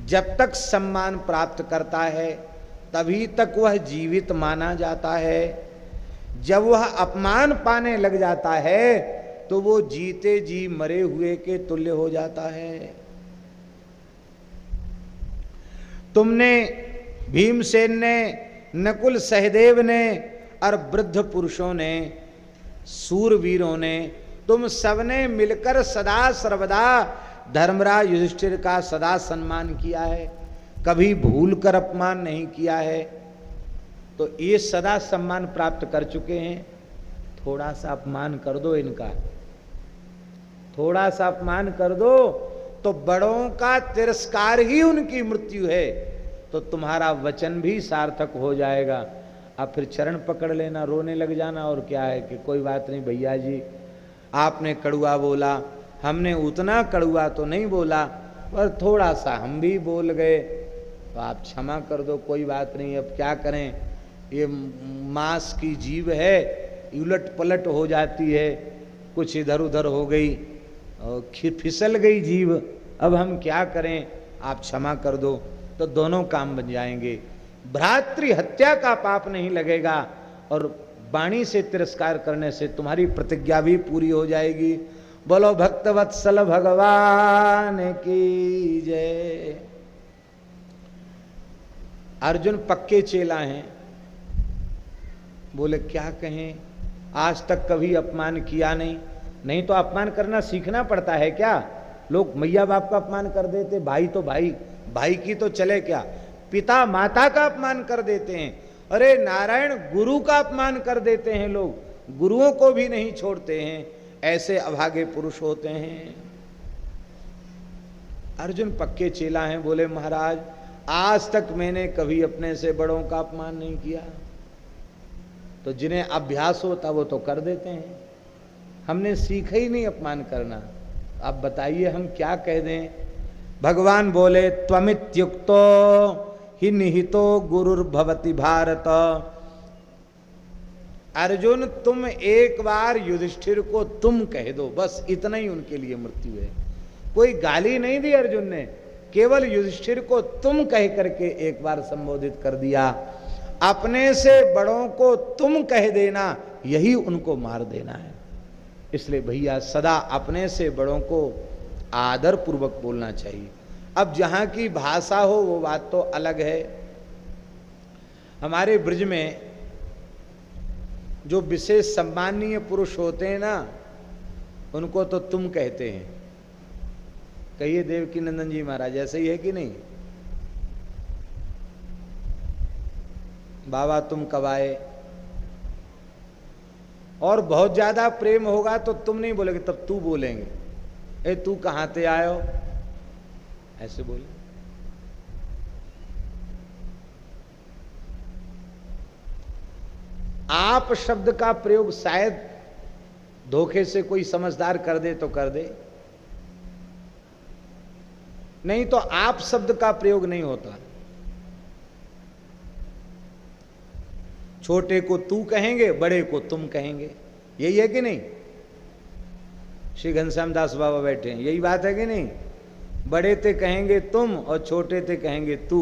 S1: जब तक सम्मान प्राप्त करता है तभी तक वह जीवित माना जाता है। जब वह अपमान पाने लग जाता है तो वो जीते जी मरे हुए के तुल्य हो जाता है। तुमने, भीमसेन ने, नकुल सहदेव ने और वृद्ध पुरुषों ने, सूरवीरों ने, तुम सबने मिलकर सदा सर्वदा धर्मराज युधिष्ठिर का सदा सम्मान किया है, कभी भूल कर अपमान नहीं किया है। तो ये सदा सम्मान प्राप्त कर चुके हैं। थोड़ा सा अपमान कर दो इनका, थोड़ा सा अपमान कर दो तो बड़ों का तिरस्कार ही उनकी मृत्यु है। तो तुम्हारा वचन भी सार्थक हो जाएगा। अब फिर चरण पकड़ लेना, रोने लग जाना, और क्या है कि कोई बात नहीं भैया जी, आपने कड़ुआ बोला, हमने उतना कड़ुआ तो नहीं बोला, पर थोड़ा सा हम भी बोल गए, तो आप क्षमा कर दो, कोई बात नहीं। अब क्या करें, ये मांस की जीव है, उलट पलट हो जाती है, कुछ इधर उधर हो गई और फिसल गई जीव, अब हम क्या करें, आप क्षमा कर दो, तो दोनों काम बन जाएंगे। भ्रातृ हत्या का पाप नहीं लगेगा और वाणी से तिरस्कार करने से तुम्हारी प्रतिज्ञा भी पूरी हो जाएगी। बोलो भक्तवत्सल भगवान की जय। अर्जुन पक्के चेला हैं। बोले क्या कहें, आज तक कभी अपमान किया नहीं, नहीं तो अपमान करना सीखना पड़ता है क्या? लोग मैया बाप का अपमान कर देते, भाई तो भाई, भाई की तो चले क्या, पिता माता का अपमान कर देते हैं। अरे नारायण, गुरु का अपमान कर देते हैं लोग, गुरुओं को भी नहीं छोड़ते हैं, ऐसे अभागे पुरुष होते हैं। अर्जुन पक्के चेला हैं। बोले महाराज, आज तक मैंने कभी अपने से बड़ों का अपमान नहीं किया। तो जिन्हें अभ्यास होता वो तो कर देते हैं, हमने सीखा ही नहीं अपमान करना। अब बताइए हम क्या कह दें? भगवान बोले त्वमित्युक्तो हि निहितो गुरुर्भवति भारत। अर्जुन, तुम एक बार युधिष्ठिर को तुम कह दो, बस इतना ही उनके लिए मृत्यु है। कोई गाली नहीं दी अर्जुन ने, केवल युधिष्ठिर को तुम कह करके एक बार संबोधित कर दिया। अपने से बड़ों को तुम कह देना, यही उनको मार देना है। इसलिए भैया सदा अपने से बड़ों को आदर पूर्वक बोलना चाहिए। अब जहां की भाषा हो वो बात तो अलग है। हमारे ब्रज में जो विशेष सम्मानीय पुरुष होते हैं ना, उनको तो तुम कहते हैं। कहिए देवकी नंदन जी महाराज, ऐसे ही है कि नहीं? बाबा तुम कब आए? और बहुत ज्यादा प्रेम होगा तो तुम नहीं बोलेंगे, तब तू बोलेंगे, ए तू कहां से आयो, ऐसे बोले। आप शब्द का प्रयोग शायद धोखे से कोई समझदार कर दे तो कर दे, नहीं तो आप शब्द का प्रयोग नहीं होता। छोटे को तू कहेंगे, बड़े को तुम कहेंगे, यही है कि नहीं? श्री घनश्याम दास बाबा बैठे हैं, यही बात है कि नहीं? बड़े ते कहेंगे तुम और छोटे ते कहेंगे तू।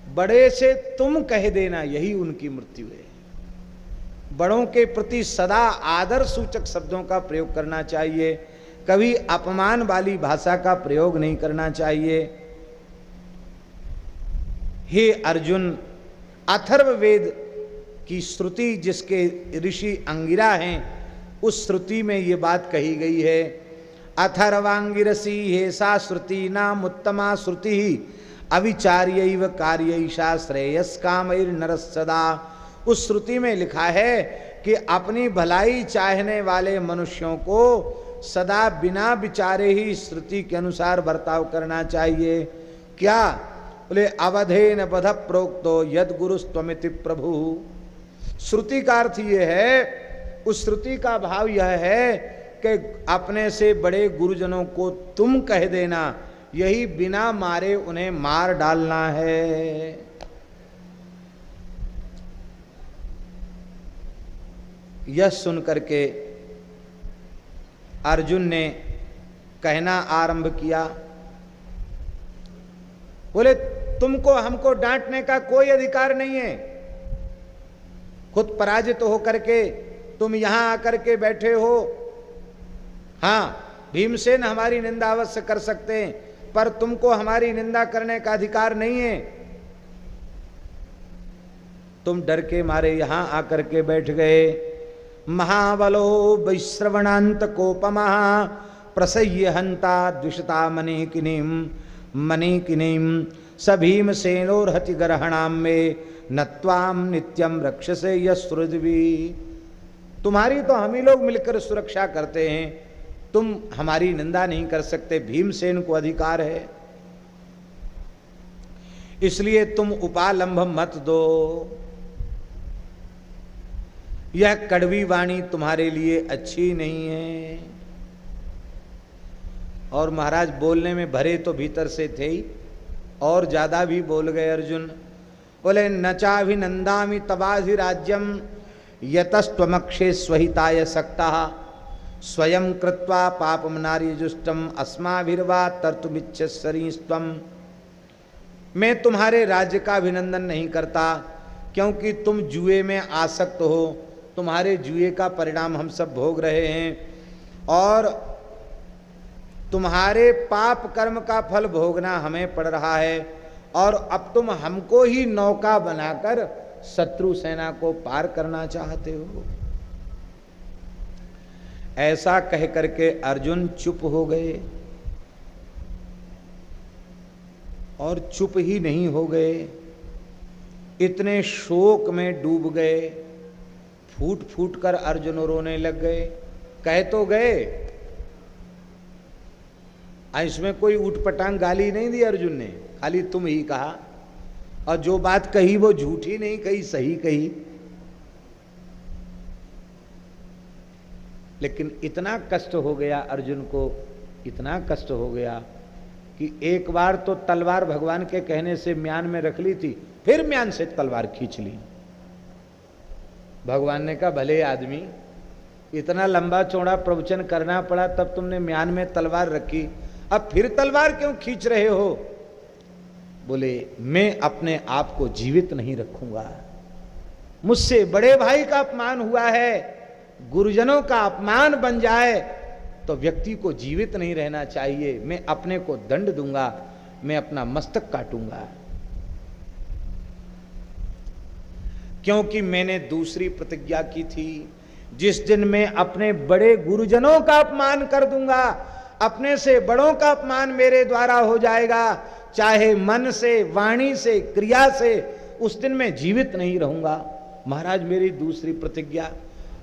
S1: बड़े से तुम कह देना, यही उनकी मृत्यु है। बड़ों के प्रति सदा आदर सूचक शब्दों का प्रयोग करना चाहिए, कभी अपमान वाली भाषा का प्रयोग नहीं करना चाहिए। हे अर्जुन, अथर्ववेद की श्रुति जिसके ऋषि अंगिरा हैं, उस श्रुति में ये बात कही गई है। अथर्वांगिरसी हे सा श्रुति नाम उत्तमा श्रुति अविचार्यैव कार्यैषा श्रेयस कामैर नरसदा। उस श्रुति में लिखा है कि अपनी भलाई चाहने वाले मनुष्यों को सदा बिना विचारे ही श्रुति के अनुसार बर्ताव करना चाहिए। क्या बोले? अवधेन बध प्रोक्तो यद गुरुस्त्वमिति प्रभु। श्रुति का अर्थ यह है, उस श्रुति का भाव यह है कि अपने से बड़े गुरुजनों को तुम कह देना, यही बिना मारे उन्हें मार डालना है। यह सुन करके अर्जुन ने कहना आरंभ किया। बोले तुमको हमको डांटने का कोई अधिकार नहीं है। खुद पराजित हो करके तुम यहां आकर के बैठे हो। हां, भीमसेन हमारी निंदा अवश्य कर सकते हैं, पर तुमको हमारी निंदा करने का अधिकार नहीं है। तुम डर के मारे यहां आकर के बैठ गए। महाबलो वैश्रवणांत कोपमा प्रसह्य हंता द्विषता मणिकिनीम स भीमसेनोर्हति ग्रहणाम में नत्वाम नित्यम रक्षसे यस्रुद्वी। तुम्हारी तो हम ही लोग मिलकर सुरक्षा करते हैं, तुम हमारी निंदा नहीं कर सकते, भीमसेन को अधिकार है। इसलिए तुम उपालंभ मत दो। यह कड़वी वाणी तुम्हारे लिए अच्छी नहीं है। और महाराज बोलने में भरे तो भीतर से थे ही, और ज्यादा भी बोल गए अर्जुन। बोले नचाभिनंदामि तवाधि राज्यम यतस्त्वमक्षे स्वहिताय सक्ता स्वयं कृत्वा पापम नार्यजुष्टम अस्माभिर्वा तर्तुमिच्छसरीस्त्वम। मैं तुम्हारे राज्य का अभिनंदन नहीं करता, क्योंकि तुम जुए में आसक्त हो। तुम्हारे जुए का परिणाम हम सब भोग रहे हैं, और तुम्हारे पाप कर्म का फल भोगना हमें पड़ रहा है। और अब तुम हमको ही नौका बनाकर शत्रु सेना को पार करना चाहते हो। ऐसा कह करके अर्जुन चुप हो गए। और चुप ही नहीं हो गए, इतने शोक में डूब गए, फूट फूट कर अर्जुन रोने लग गए। कह तो गए, इसमें कोई उठपटांग गाली नहीं दी अर्जुन ने, खाली तुम ही कहा। और जो बात कही वो झूठी नहीं कही, सही कही। लेकिन इतना कष्ट हो गया अर्जुन को, इतना कष्ट हो गया कि एक बार तो तलवार भगवान के कहने से म्यान में रख ली थी, फिर म्यान से तलवार खींच ली। भगवान ने कहा भले आदमी, इतना लंबा चौड़ा प्रवचन करना पड़ा, तब तुमने म्यान में तलवार रखी, अब फिर तलवार क्यों खींच रहे हो? बोले मैं अपने आप को जीवित नहीं रखूंगा। मुझसे बड़े भाई का अपमान हुआ है, गुरुजनों का अपमान बन जाए तो व्यक्ति को जीवित नहीं रहना चाहिए। मैं अपने को दंड दूंगा, मैं अपना मस्तक काटूंगा, क्योंकि मैंने दूसरी प्रतिज्ञा की थी, जिस दिन मैं अपने बड़े गुरुजनों का अपमान कर दूंगा, अपने से बड़ों का अपमान मेरे द्वारा हो जाएगा, चाहे मन से, वाणी से, क्रिया से, उस दिन मैं जीवित नहीं रहूंगा। महाराज मेरी दूसरी प्रतिज्ञा।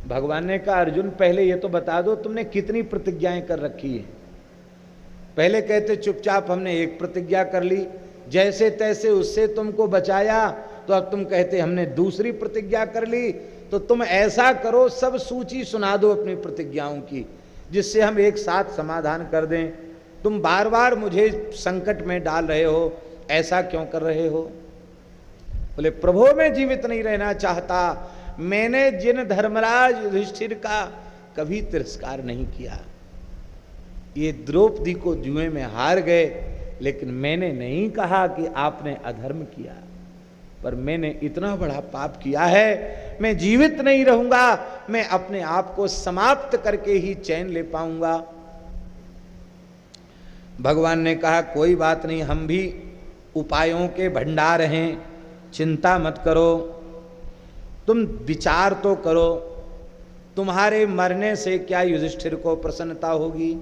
S1: भगवान ने कहा अर्जुन पहले ये तो बता दो तुमने कितनी प्रतिज्ञाएं कर रखी है। पहले कहते चुपचाप हमने एक प्रतिज्ञा कर ली, जैसे तैसे उससे तुमको बचाया, तो अब तुम कहते हमने दूसरी प्रतिज्ञा कर ली। तो तुम ऐसा करो, सब सूची सुना दो अपनी प्रतिज्ञाओं की, जिससे हम एक साथ समाधान कर दें। तुम बार बार मुझे संकट में डाल रहे हो, ऐसा क्यों कर रहे हो? बोले प्रभु मैं जीवित नहीं रहना चाहता। मैंने जिन धर्मराज युधिष्ठिर का कभी तिरस्कार नहीं किया, ये द्रौपदी को जुए में हार गए, लेकिन मैंने नहीं कहा कि आपने अधर्म किया, पर मैंने इतना बड़ा पाप किया है, मैं जीवित नहीं रहूंगा, मैं अपने आप को समाप्त करके ही चैन ले पाऊंगा। भगवान ने कहा कोई बात नहीं, हम भी उपायों के भंडार हैं, चिंता मत करो, तुम विचार तो करो, तुम्हारे मरने से क्या युधिष्ठिर को प्रसन्नता होगी,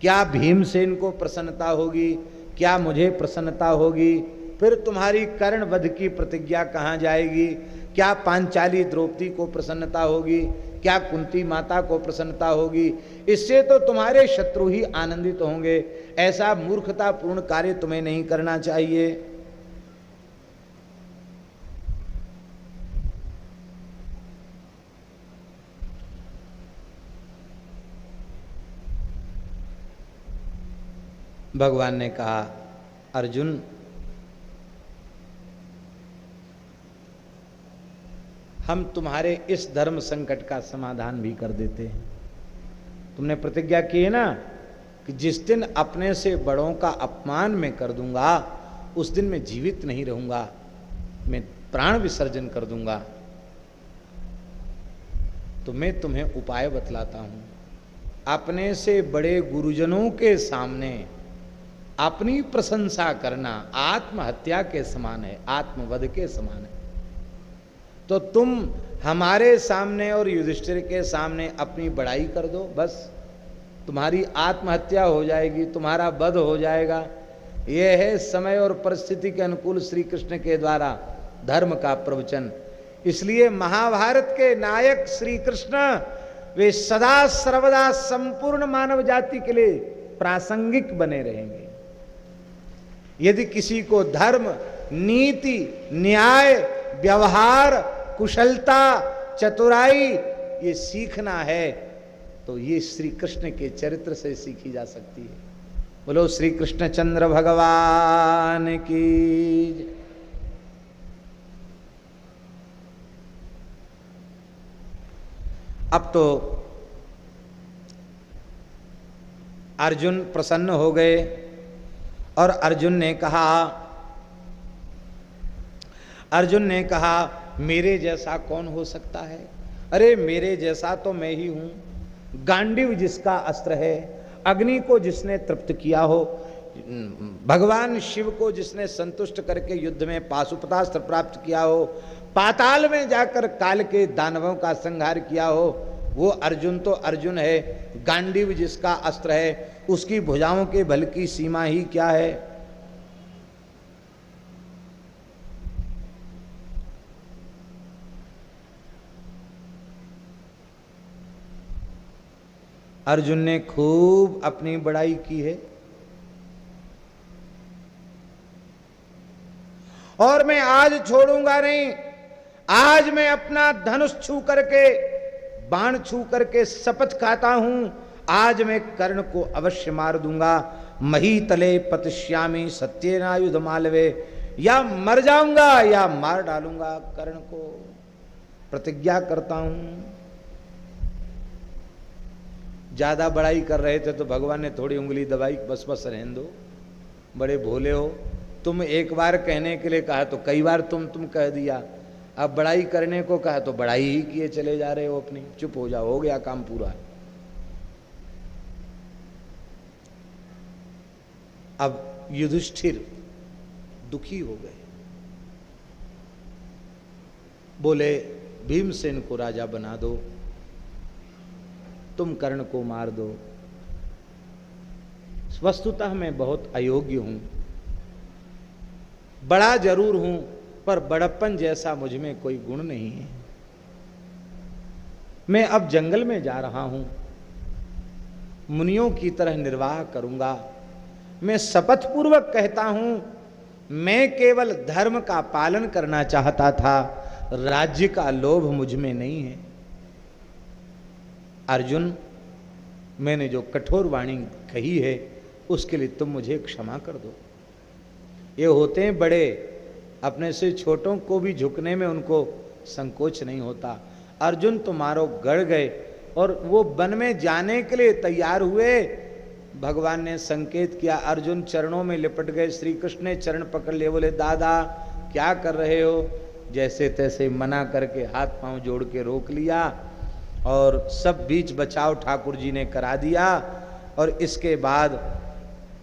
S1: क्या भीमसेन को प्रसन्नता होगी, क्या मुझे प्रसन्नता होगी, फिर तुम्हारी कर्ण वध की प्रतिज्ञा कहाँ जाएगी, क्या पांचाली द्रौपदी को प्रसन्नता होगी, क्या कुंती माता को प्रसन्नता होगी? इससे तो तुम्हारे शत्रु ही आनंदित होंगे। ऐसा मूर्खतापूर्ण कार्य तुम्हें नहीं करना चाहिए। भगवान ने कहा अर्जुन हम तुम्हारे इस धर्म संकट का समाधान भी कर देते हैं। तुमने प्रतिज्ञा की है ना कि जिस दिन अपने से बड़ों का अपमान मैं कर दूंगा, उस दिन मैं जीवित नहीं रहूंगा, मैं प्राण विसर्जन कर दूंगा। तो मैं तुम्हें उपाय बतलाता हूं। अपने से बड़े गुरुजनों के सामने अपनी प्रशंसा करना आत्महत्या के समान है, आत्मवध के समान है। तो तुम हमारे सामने और युधिष्ठिर के सामने अपनी बड़ाई कर दो, बस तुम्हारी आत्महत्या हो जाएगी, तुम्हारा वध हो जाएगा। यह है समय और परिस्थिति के अनुकूल श्री कृष्ण के द्वारा धर्म का प्रवचन। इसलिए महाभारत के नायक श्री कृष्ण वे सदा सर्वदा संपूर्ण मानव जाति के लिए प्रासंगिक बने रहेंगे। यदि किसी को धर्म नीति, न्याय, व्यवहार, कुशलता, चतुराई ये सीखना है तो ये श्री कृष्ण के चरित्र से सीखी जा सकती है। बोलो श्री कृष्णचंद्र भगवान की जय। अब तो अर्जुन प्रसन्न हो गए और अर्जुन ने कहा मेरे जैसा कौन हो सकता है? अरे मेरे जैसा तो मैं ही हूं। गांडीव जिसका अस्त्र है, अग्नि को जिसने तृप्त किया हो, भगवान शिव को जिसने संतुष्ट करके युद्ध में पाशुपतास्त्र प्राप्त किया हो, पाताल में जाकर काल के दानवों का संहार किया हो, वो अर्जुन तो अर्जुन है। गांडीव जिसका अस्त्र है, उसकी भुजाओं के बल की सीमा ही क्या है? अर्जुन ने खूब अपनी बड़ाई की है और मैं आज छोड़ूंगा नहीं। आज मैं अपना धनुष छू करके, बाण छू करके शपथ खाता हूं, आज मैं कर्ण को अवश्य मार दूंगा। मही तले पतिश्यामी सत्येनायुध मालवे, या मर जाऊंगा या मार डालूंगा कर्ण को, प्रतिज्ञा करता हूं। ज्यादा बड़ाई कर रहे थे तो भगवान ने थोड़ी उंगली दबाई, बस बस रहने दो, बड़े भोले हो तुम। एक बार कहने के लिए कहा तो कई बार तुम कह दिया, अब बड़ाई करने को कहा तो बड़ाई ही किए चले जा रहे हो अपनी। चुप हो जाओ, हो गया काम पूरा। अब युधिष्ठिर दुखी हो गए, बोले भीमसेन को राजा बना दो, तुम कर्ण को मार दो। वस्तुतः मैं बहुत अयोग्य हूं, बड़ा जरूर हूं, पर बड़प्पन जैसा मुझ में कोई गुण नहीं है। मैं अब जंगल में जा रहा हूं, मुनियों की तरह निर्वाह करूंगा। मैं शपथ पूर्वक कहता हूं, मैं केवल धर्म का पालन करना चाहता था, राज्य का लोभ मुझ में नहीं है। अर्जुन, मैंने जो कठोर वाणी कही है उसके लिए तुम मुझे क्षमा कर दो। ये होते हैं बड़े, अपने से छोटों को भी झुकने में उनको संकोच नहीं होता। अर्जुन तो मारो गड़ गए और वो वन में जाने के लिए तैयार हुए। भगवान ने संकेत किया, अर्जुन चरणों में लिपट गए। श्री कृष्ण ने चरण पकड़ लिए, बोले दादा क्या कर रहे हो? जैसे तैसे मना करके हाथ पांव जोड़ के रोक लिया और सब बीच बचाव ठाकुर जी ने करा दिया। और इसके बाद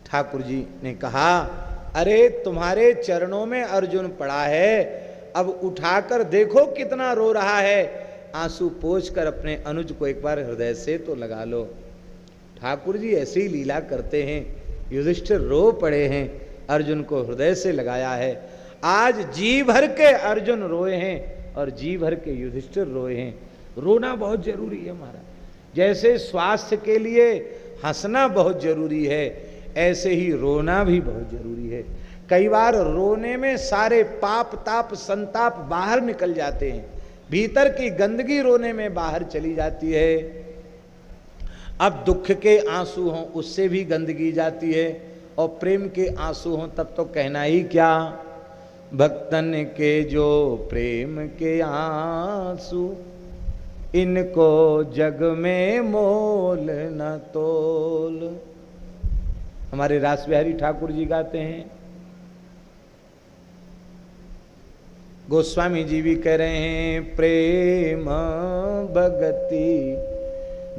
S1: ठाकुर जी ने कहा, अरे तुम्हारे चरणों में अर्जुन पड़ा है, अब उठाकर देखो कितना रो रहा है। आंसू पोंछकर अपने अनुज को एक बार हृदय से तो लगा लो। ठाकुर जी ऐसी लीला करते हैं। युधिष्ठिर रो पड़े हैं, अर्जुन को हृदय से लगाया है। आज जी भर के अर्जुन रोए हैं और जी भर के युधिष्ठिर रोए हैं। रोना बहुत जरूरी है महाराज। जैसे स्वास्थ्य के लिए हंसना बहुत जरूरी है, ऐसे ही रोना भी बहुत जरूरी है। कई बार रोने में सारे पाप ताप संताप बाहर निकल जाते हैं, भीतर की गंदगी रोने में बाहर चली जाती है। अब दुख के आंसू हों उससे भी गंदगी जाती है, और प्रेम के आंसू हों तब तो कहना ही क्या। भक्तन के जो प्रेम के आंसू, इनको जग में मोल न तोल। हमारे रास बिहारी ठाकुर जी गाते हैं। गोस्वामी जी भी कह रहे हैं, प्रेम भगति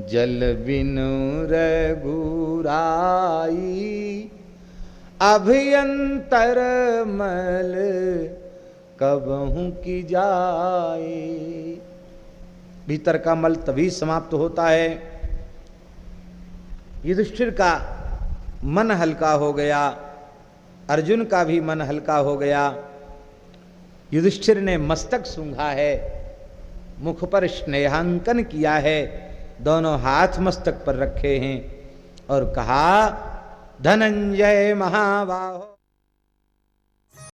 S1: जल बिनु रघुराई, अभयंतर मल कबहू की जाए। भीतर का मल तभी समाप्त होता है। युधिष्ठिर का मन हल्का हो गया, अर्जुन का भी मन हल्का हो गया। युधिष्ठिर ने मस्तक सूंघा है, मुख पर स्नेहांकन किया है, दोनों हाथ मस्तक पर रखे हैं और कहा, धनंजय महाबाहो